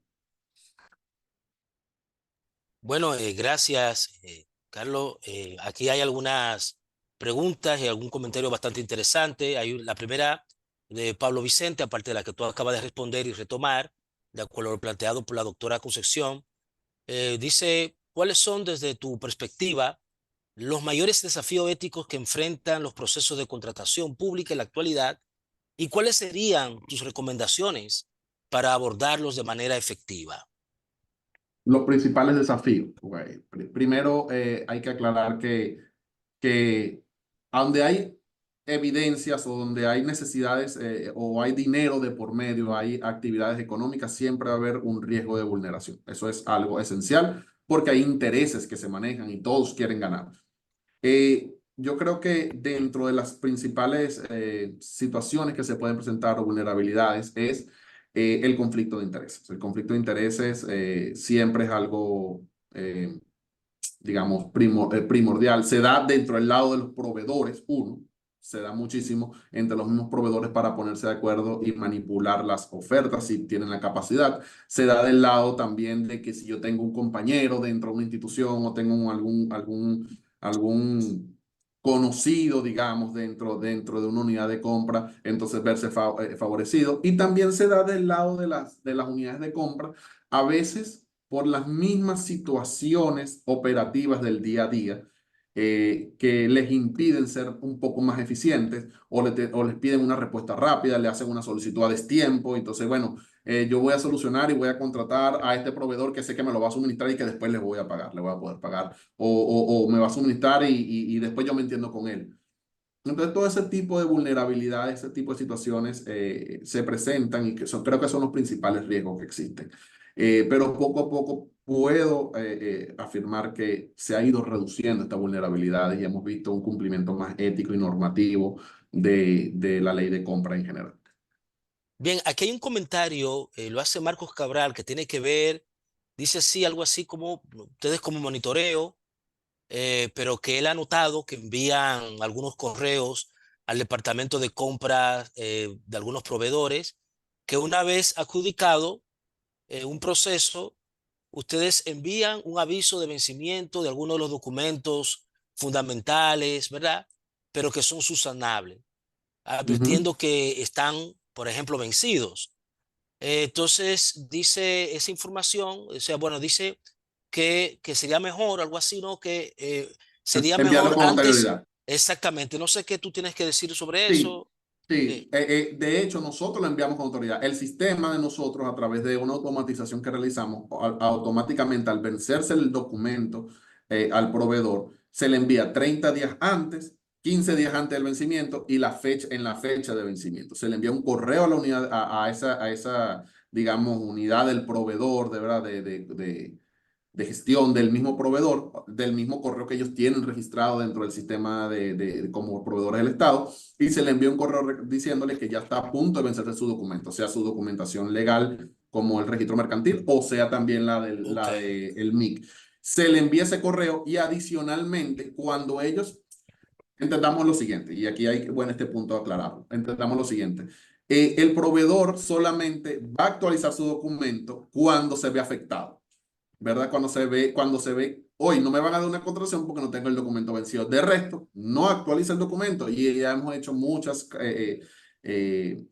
Bueno, gracias, Carlos. Aquí hay algunas preguntas y algún comentario bastante interesante. Hay la primera de Pablo Vicente, aparte de la que tú acabas de responder y retomar, de acuerdo a lo planteado por la doctora Concepción. Dice, ¿cuáles son desde tu perspectiva los mayores desafíos éticos que enfrentan los procesos de contratación pública en la actualidad y cuáles serían tus recomendaciones para abordarlos de manera efectiva? Los principales desafíos. Okay. Primero, hay que aclarar que donde hay evidencias o donde hay necesidades o hay dinero de por medio, hay actividades económicas, siempre va a haber un riesgo de vulneración. Eso es algo esencial porque hay intereses que se manejan y todos quieren ganar. Yo creo que dentro de las principales situaciones que se pueden presentar o vulnerabilidades es el conflicto de intereses. El conflicto de intereses siempre es algo digamos, primordial. Se da dentro del lado de los proveedores, se da muchísimo entre los mismos proveedores para ponerse de acuerdo y manipular las ofertas si tienen la capacidad. Se da del lado también de que si yo tengo un compañero dentro de una institución o tengo algún conocido, digamos, dentro de una unidad de compra, entonces verse favorecido. Y también se da del lado de las unidades de compra, a veces por las mismas situaciones operativas del día a día que les impiden ser un poco más eficientes o les piden una respuesta rápida, le hacen una solicitud a destiempo. Entonces, bueno, yo voy a solucionar y voy a contratar a este proveedor que sé que me lo va a suministrar y que después le voy a pagar, le voy a poder pagar o me va a suministrar y después yo me entiendo con él. Entonces, todo ese tipo de vulnerabilidades, ese tipo de situaciones se presentan y creo que son los principales riesgos que existen. Pero poco a poco puedo afirmar que se ha ido reduciendo estas vulnerabilidades y hemos visto un cumplimiento más ético y normativo de la ley de compra en general. Bien, aquí hay un comentario, lo hace Marcos Cabral, que tiene que ver, dice así, algo así como ustedes como monitoreo, pero que él ha notado que envían algunos correos al departamento de compras de algunos proveedores, que una vez adjudicado un proceso, ustedes envían un aviso de vencimiento de algunos de los documentos fundamentales, ¿verdad? Pero que son subsanables, advirtiendo que están, por ejemplo, vencidos. Entonces, dice esa información, o sea, bueno, dice que sería mejor, algo así, ¿no? Que sería Enviarlo mejor con antes, anterioridad. exactamente, no sé qué tú tienes que decir sobre Sí, eso. sí. De hecho, nosotros lo enviamos con autoridad. El sistema de nosotros, a través de una automatización que realizamos, automáticamente al vencerse el documento al proveedor, se le envía 30 días antes, 15 días antes del vencimiento y en la fecha de vencimiento. Se le envía un correo a la unidad, a esa, digamos, unidad del proveedor, de verdad, de gestión del mismo proveedor, del mismo correo que ellos tienen registrado dentro del sistema como proveedores del Estado, y se le envía un correo diciéndole que ya está a punto de vencerse su documento, sea su documentación legal como el registro mercantil o sea también la de el MIC. Se le envía ese correo y adicionalmente cuando ellos, entendamos lo siguiente, y aquí hay, bueno, este punto aclarado, entendamos lo siguiente. El proveedor solamente va a actualizar su documento cuando se ve afectado. ¿verdad? Cuando se ve, hoy no me van a dar una contratación porque no tengo el documento vencido. De resto, no actualiza el documento y ya hemos hecho muchas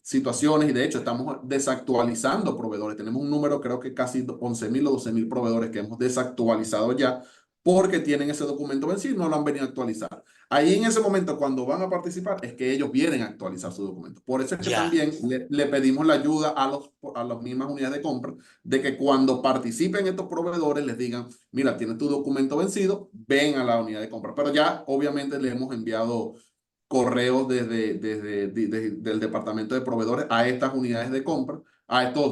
situaciones y de hecho estamos desactualizando proveedores. Tenemos un número, creo que casi 11.000 o 12.000 proveedores que hemos desactualizado ya porque tienen ese documento vencido y no lo han venido a actualizar. Ahí en ese momento, cuando van a participar, es que ellos vienen a actualizar su documento. Por eso es que Ya, también le pedimos la ayuda a las mismas unidades de compra de que cuando participen estos proveedores les digan, mira, tienes tu documento vencido, ven a la unidad de compra. Pero ya obviamente le hemos enviado correos del departamento de proveedores a estas unidades de compra,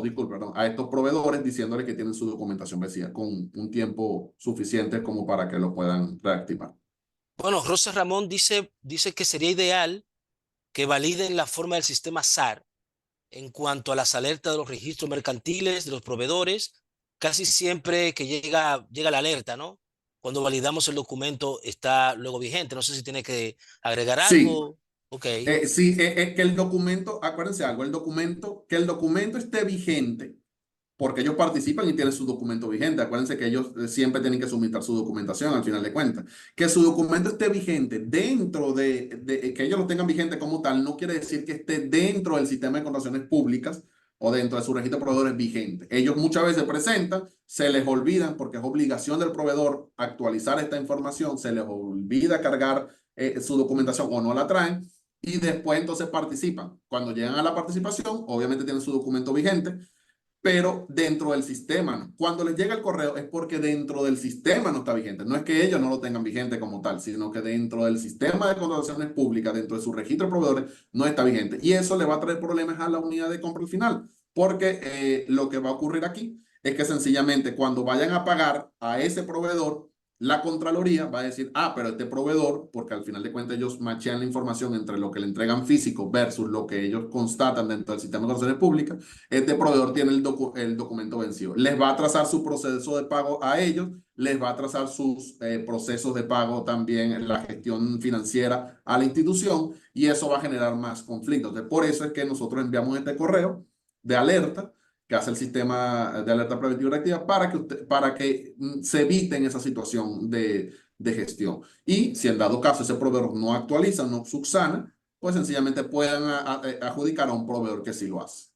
disculpe, perdón, a estos proveedores diciéndoles que tienen su documentación vencida con un tiempo suficiente como para que lo puedan reactivar. bueno, Rosa Ramón dice que sería ideal que validen la forma del sistema SAR en cuanto a las alertas de los registros mercantiles de los proveedores. Casi siempre que llega la alerta, ¿no? Cuando validamos el documento está luego vigente. No sé si tiene que agregar Sí, algo. Ok, sí, que el documento, acuérdense algo, que el documento esté vigente porque ellos participan y tienen su documento vigente. Acuérdense que ellos siempre tienen que suministrar su documentación al final de cuentas. Que su documento esté vigente dentro que ellos lo tengan vigente como tal, no quiere decir que esté dentro del sistema de contrataciones públicas o dentro de su registro de proveedores vigente. Ellos muchas veces presentan, se les olvidan porque es obligación del proveedor actualizar esta información, se les olvida cargar su documentación o no la traen y después entonces participan. Cuando llegan a la participación, obviamente tienen su documento vigente, pero dentro del sistema no. Cuando les llega el correo es porque dentro del sistema no está vigente. No es que ellos no lo tengan vigente como tal, sino que dentro del sistema de contrataciones públicas, dentro de su registro de proveedores, no está vigente. Y eso le va a traer problemas a la unidad de compra al final, porque lo que va a ocurrir aquí es que sencillamente cuando vayan a pagar a ese proveedor, la Contraloría va a decir, pero este proveedor, porque al final de cuentas ellos machean la información entre lo que le entregan físico versus lo que ellos constatan dentro del sistema de contrataciones públicas, este proveedor tiene el documento vencido. Les va a atrasar su proceso de pago a ellos, les va a atrasar sus procesos de pago también, la gestión financiera a la institución y eso va a generar más conflictos. Entonces, por eso es que nosotros enviamos este correo de alerta que hace el sistema de alerta preventiva y reactiva para que se eviten esa situación de gestión. Y si en dado caso ese proveedor no actualiza, no subsana, pues sencillamente puedan adjudicar a un proveedor que sí lo hace.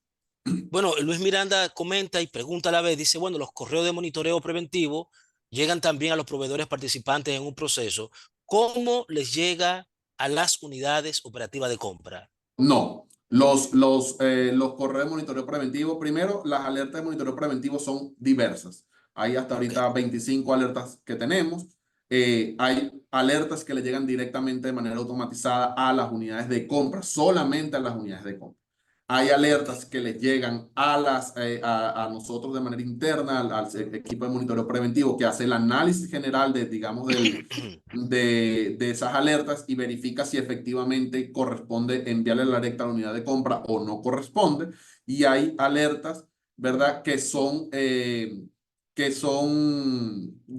bueno, Luis Miranda comenta y pregunta a la vez, dice, bueno, los correos de monitoreo preventivo llegan también a los proveedores participantes en un proceso. ¿Cómo les llega a las unidades operativas de compra? No, los correos de monitoreo preventivo, primero, las alertas de monitoreo preventivo son diversas. Hay hasta Ok, ahorita 25 alertas que tenemos. Hay alertas que le llegan directamente de manera automatizada a las unidades de compra, solamente a las unidades de compra. Hay ok. alertas que les llegan a nosotros de manera interna, al equipo de monitoreo preventivo que hace el análisis general de, digamos, de esas alertas y verifica si efectivamente corresponde enviarle la alerta a la unidad de compra o no corresponde. Y hay alertas, ¿verdad? Que son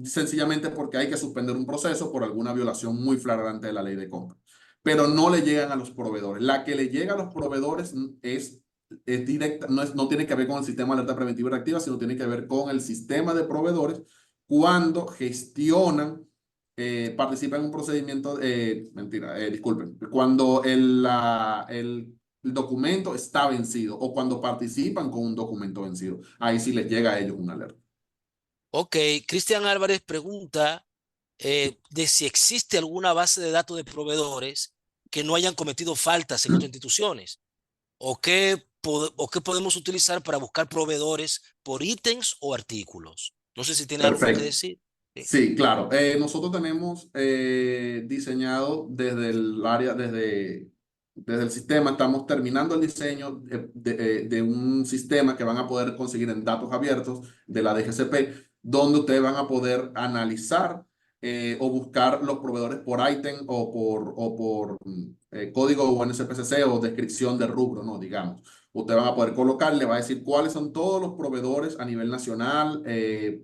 sencillamente porque hay que suspender un proceso por alguna violación muy flagrante de la ley de compra. Pero no le llegan a los proveedores. La que le llega a los proveedores es directa, no tiene que ver con el sistema de alerta preventiva y reactiva, sino tiene que ver con el sistema de proveedores cuando gestionan participa en un procedimiento, disculpen, cuando el documento está vencido o cuando participan con un documento vencido. Ahí sí les llega a ellos una alerta. Ok, Cristian Álvarez pregunta de si existe alguna base de datos de proveedores que no hayan cometido faltas en otras instituciones o qué podemos utilizar para buscar proveedores por ítems o artículos. No sé si tiene algo que Perfecto. decir. Sí. Sí, claro. Nosotros tenemos diseñado desde el área, desde el sistema, estamos terminando el diseño de un sistema que van a poder conseguir en datos abiertos de la DGCP, donde ustedes van a poder analizar o buscar los proveedores por ítem o por código UNSPCC o descripción de rubro, ¿no? Digamos. Ustedes van a poder colocar, le va a decir cuáles son todos los proveedores a nivel nacional,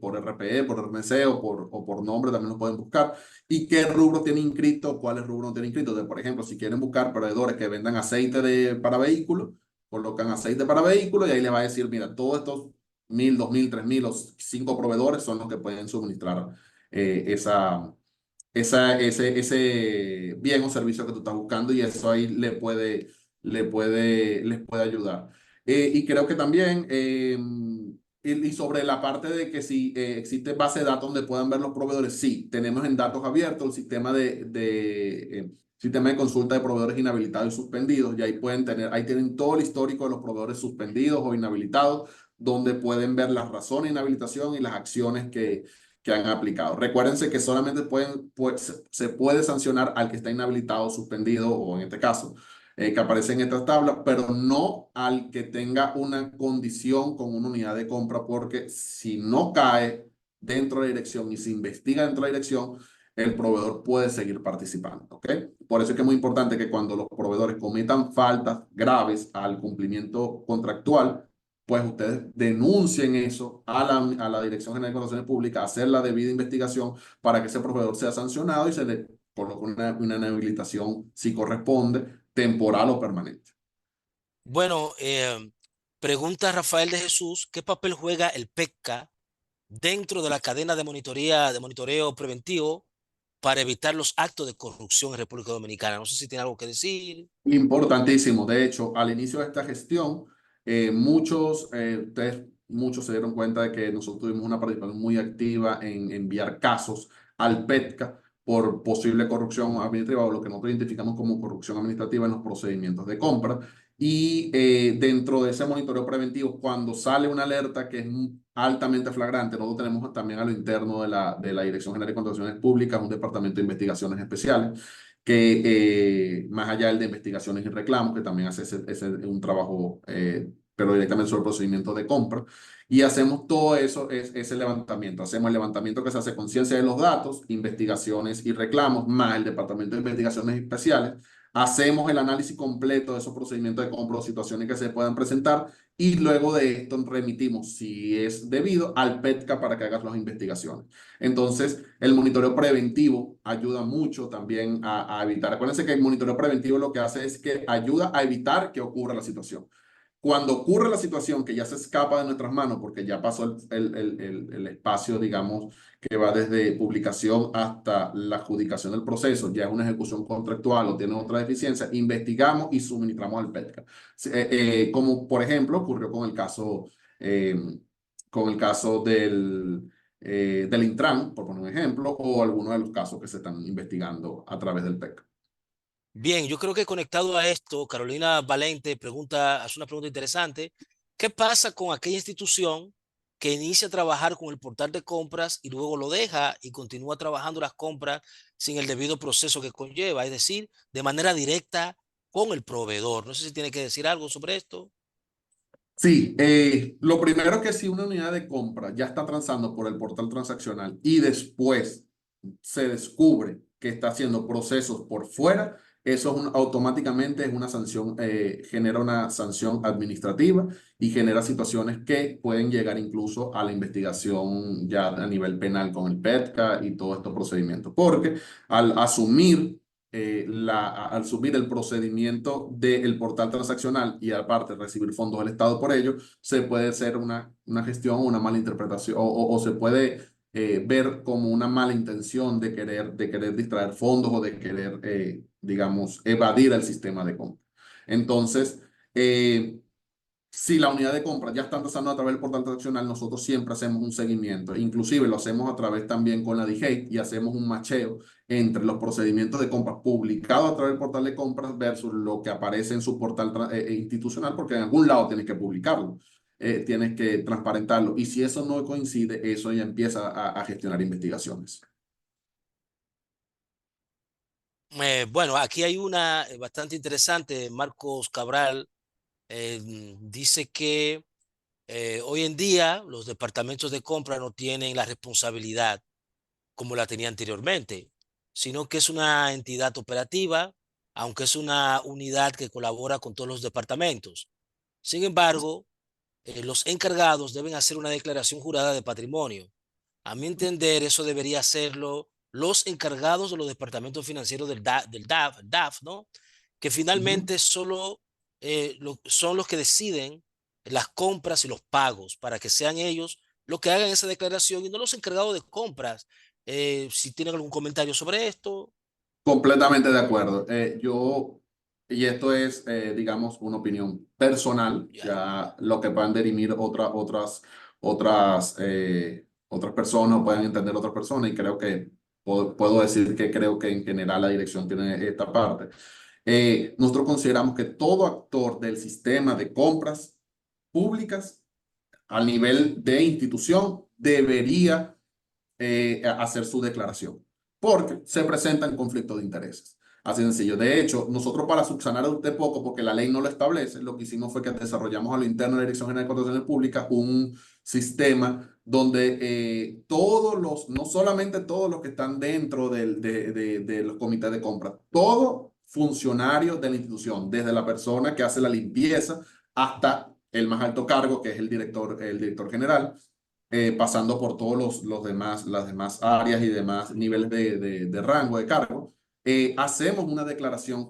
por RPE, por RMC o por nombre, también los pueden buscar, y qué rubros tienen inscrito, cuáles rubros no tienen inscrito. Entonces, por ejemplo, si quieren buscar proveedores que vendan aceite para vehículos, colocan aceite para vehículos y ahí les va a decir, mira, todos estos 1.000, 2.000, 3.000 o 5 proveedores son los que pueden suministrar ese bien o servicio que tú estás buscando y eso ahí les puede ayudar. Y creo que también, y sobre la parte de que si existe base de datos donde puedan ver los proveedores, sí, tenemos en datos abiertos el sistema de consulta de proveedores inhabilitados y suspendidos, y ahí tienen todo el histórico de los proveedores suspendidos o inhabilitados, donde pueden ver las razones de inhabilitación y las acciones que han aplicado. Recuérdense que solamente se puede sancionar al que está inhabilitado, suspendido o en este caso, que aparece en esta tabla, pero no al que tenga una condición con una unidad de compra, porque si no cae dentro de la dirección y se investiga dentro de la dirección, el proveedor puede seguir participando, ¿ok? Por eso es que es muy importante que cuando los proveedores cometan faltas graves al cumplimiento contractual, pues ustedes denuncien eso a la Dirección General de Contrataciones Públicas, hacer la debida investigación para que ese proveedor sea sancionado y se le coloque una inhabilitación, si corresponde, temporal o permanente. Bueno, pregunta Rafael de Jesús, ¿qué papel juega el PECCA dentro de la cadena de monitoreo preventivo para evitar los actos de corrupción en República Dominicana? No sé si tiene algo que decir. Importantísimo. De hecho, al inicio de esta gestión, muchos se dieron cuenta de que nosotros tuvimos una participación muy activa en enviar casos al PETCA por posible corrupción administrativa o lo que nosotros identificamos como corrupción administrativa en los procedimientos de compra. Y dentro de ese monitoreo preventivo, cuando sale una alerta que es altamente flagrante, nosotros tenemos también a lo interno de la Dirección General de Contrataciones Públicas un departamento de investigaciones especiales que más allá del de investigaciones y reclamos, que también hace un trabajo, pero directamente sobre el procedimiento de compra. Y hacemos todo eso, ese levantamiento. Hacemos el levantamiento que se hace con ciencia de los datos, investigaciones y reclamos, más el Departamento de Investigaciones Especiales. Hacemos el análisis completo de esos procedimientos de compra o situaciones que se puedan presentar y luego de esto remitimos, si es debido, al PETCA para que haga las investigaciones. Entonces, el monitoreo preventivo ayuda mucho también a evitar. Acuérdense que el monitoreo preventivo lo que hace es que ayuda a evitar que ocurra la situación. Cuando ocurre la situación que ya se escapa de nuestras manos, porque ya pasó el espacio, digamos, que va desde publicación hasta la adjudicación del proceso, ya es una ejecución contractual o tiene otra deficiencia, investigamos y suministramos al PETCA. Como por ejemplo ocurrió con el caso del Intran, por poner un ejemplo, o algunos de los casos que se están investigando a través del PETCA. Bien, yo creo que conectado a esto, Carolina Valente hace una pregunta interesante. ¿Qué pasa con aquella institución que inicia a trabajar con el portal de compras y luego lo deja y continúa trabajando las compras sin el debido proceso que conlleva? Es decir, de manera directa con el proveedor. No sé si tiene que decir algo sobre esto. Sí, lo primero es que si una unidad de compra ya está transando por el portal transaccional y después se descubre que está haciendo procesos por fuera, eso automáticamente es una sanción, genera una sanción administrativa y genera situaciones que pueden llegar incluso a la investigación ya a nivel penal con el PETCA y todos estos procedimientos. Porque al asumir al subir el procedimiento del portal transaccional y aparte recibir fondos del Estado por ello, se puede hacer una gestión o una mala interpretación o se puede ver como una mala intención de querer distraer fondos o de querer, digamos, evadir el sistema de compra. Entonces, si la unidad de compra ya está pasando a través del portal transaccional, nosotros siempre hacemos un seguimiento. Inclusive lo hacemos a través también con la DGEIT y hacemos un macheo entre los procedimientos de compras publicados a través del portal de compras versus lo que aparece en su portal institucional, porque en algún lado tienes que publicarlo, tienes que transparentarlo. Y si eso no coincide, eso ya empieza a gestionar investigaciones. Bueno, aquí hay una bastante interesante. Marcos Cabral dice que hoy en día los departamentos de compra no tienen la responsabilidad como la tenía anteriormente, sino que es una entidad operativa, aunque es una unidad que colabora con todos los departamentos. Sin embargo, los encargados deben hacer una declaración jurada de patrimonio. A mi entender, eso debería hacerlo los encargados de los departamentos financieros del DAF, ¿no? Que finalmente solo son los que deciden las compras y los pagos para que sean ellos los que hagan esa declaración y no los encargados de compras. Si tienen algún comentario sobre esto. Completamente de acuerdo. Y esto es, digamos, una opinión personal, Ya. ya lo que puedan dirimir otras personas, o puedan entender otras personas, y creo que puedo decir que creo que en general la dirección tiene esta parte. Nosotros consideramos que todo actor del sistema de compras públicas a nivel de institución debería hacer su declaración, porque se presentan conflictos de intereses. Así de sencillo. De hecho, nosotros para subsanar de poco, porque la ley no lo establece, lo que hicimos fue que desarrollamos a lo interno de la Dirección General de Contrataciones Públicas un sistema donde no solamente todos los que están dentro de los comités de compra, todo funcionario de la institución, desde la persona que hace la limpieza hasta el más alto cargo, que es el director general, pasando por todos las demás áreas y demás niveles de rango de cargo, hacemos una declaración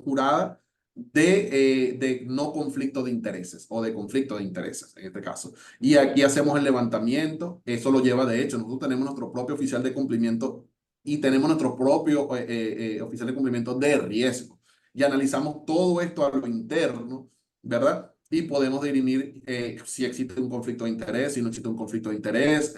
jurada de no conflicto de intereses o de conflicto de intereses en este caso. Y aquí hacemos el levantamiento, eso lo lleva de hecho, nosotros tenemos nuestro propio oficial de cumplimiento y tenemos nuestro propio oficial de cumplimiento de riesgo. Y analizamos todo esto a lo interno, ¿verdad? Y podemos dirimir si existe un conflicto de interés, si no existe un conflicto de interés,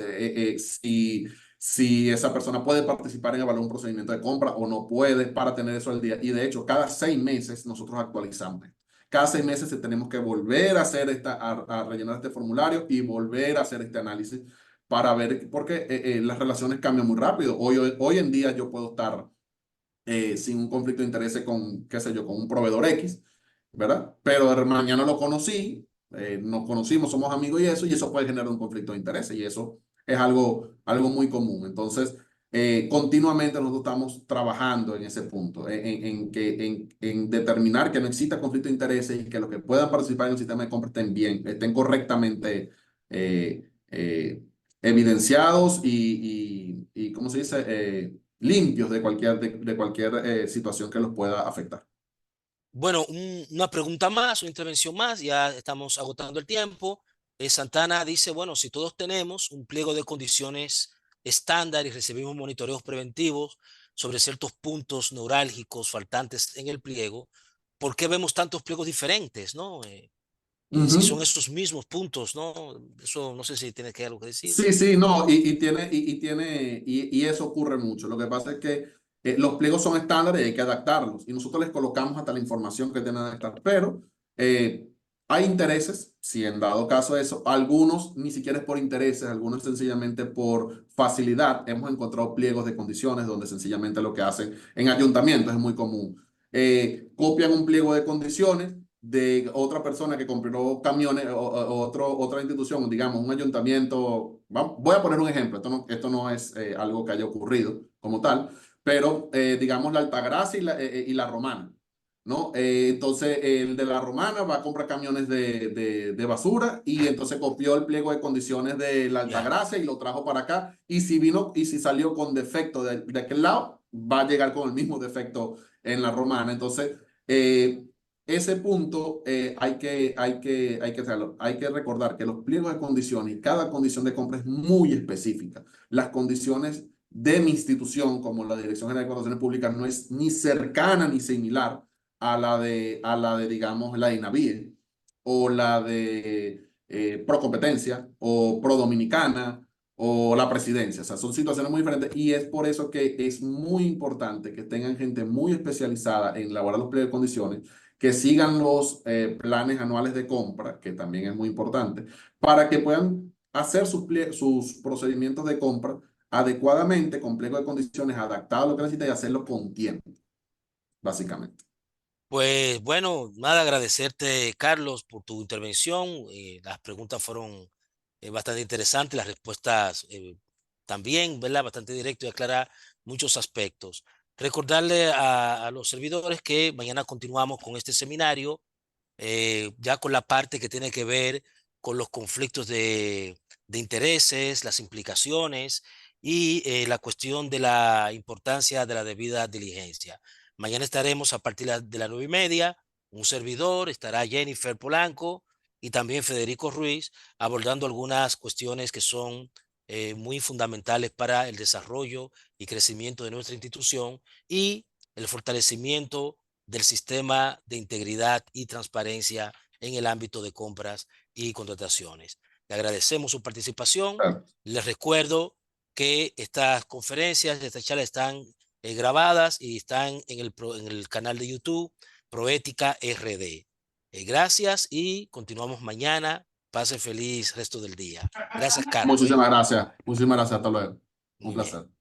si esa persona puede participar en evaluar un procedimiento de compra o no puede, para tener eso al día. Y de hecho, cada 6 meses nosotros actualizamos esto. Cada 6 meses tenemos que volver a hacer a rellenar este formulario y volver a hacer este análisis para ver, porque las relaciones cambian muy rápido. Hoy en día yo puedo estar sin un conflicto de interés con, qué sé yo, con un proveedor X, ¿verdad? Pero mañana lo conocí, nos conocimos, somos amigos y eso puede generar un conflicto de interés y eso es algo muy común. Entonces, continuamente nosotros estamos trabajando en ese punto, en determinar que no exista conflicto de interés y que los que puedan participar en el sistema de compra estén bien, estén correctamente evidenciados y ¿cómo se dice? Limpios de cualquier situación que los pueda afectar. Bueno, una pregunta más, una intervención más, ya estamos agotando el tiempo. Santana dice, bueno, si todos tenemos un pliego de condiciones estándar y recibimos monitoreos preventivos sobre ciertos puntos neurálgicos faltantes en el pliego, ¿por qué vemos tantos pliegos diferentes, no? Si son esos mismos puntos, ¿no? Eso no sé si tiene que algo que decir. Sí, sí, no, y eso ocurre mucho. Lo que pasa es que los pliegos son estándares y hay que adaptarlos. Y nosotros les colocamos hasta la información que tienen que adaptar. Pero hay intereses, si en dado caso eso, algunos ni siquiera es por intereses, algunos sencillamente por facilidad. Hemos encontrado pliegos de condiciones donde sencillamente lo que hacen en ayuntamientos es muy común. Copian un pliego de condiciones de otra persona que compró camiones otra institución, digamos, un ayuntamiento. Voy a poner un ejemplo, esto no es algo que haya ocurrido como tal, pero digamos la Altagracia y la Romana, ¿no? Entonces el de la Romana va a comprar camiones de basura y entonces copió el pliego de condiciones de la Ya. Altagracia y lo trajo para acá y si salió con defecto de aquel lado, va a llegar con el mismo defecto en la Romana. Entonces, ese punto hacerlo. Hay que recordar que los pliegos de condiciones y cada condición de compra es muy específica. Las condiciones de mi institución, como la Dirección General de Contrataciones Públicas, no es ni cercana ni similar a la de digamos, la de INAVIE o la de Procompetencia o Pro Dominicana o la presidencia. O sea, son situaciones muy diferentes y es por eso que es muy importante que tengan gente muy especializada en elaborar los pliegos de condiciones, que sigan los planes anuales de compra, que también es muy importante, para que puedan hacer sus procedimientos de compra adecuadamente, con pliego de condiciones adaptado a lo que necesita y hacerlo con tiempo, básicamente. Pues bueno, nada, agradecerte, Carlos, por tu intervención. Las preguntas fueron bastante interesantes, las respuestas también, ¿verdad? Bastante directo y aclarar muchos aspectos. Recordarle a los servidores que mañana continuamos con este seminario, ya con la parte que tiene que ver con los conflictos de intereses, las implicaciones y la cuestión de la importancia de la debida diligencia. Mañana estaremos a partir de las 9:30 un servidor, estará Jennifer Polanco y también Federico Ruiz abordando algunas cuestiones que son muy fundamentales para el desarrollo y crecimiento de nuestra institución y el fortalecimiento del sistema de integridad y transparencia en el ámbito de compras y contrataciones. Le agradecemos su participación. Claro. Les recuerdo que estas conferencias, estas charlas están grabadas y están en el canal de YouTube Proética RD. Gracias y continuamos mañana. Pase feliz resto del día. Gracias, Carlos. Muchísimas gracias. Muchísimas gracias. Hasta luego. Un Muy bien. placer.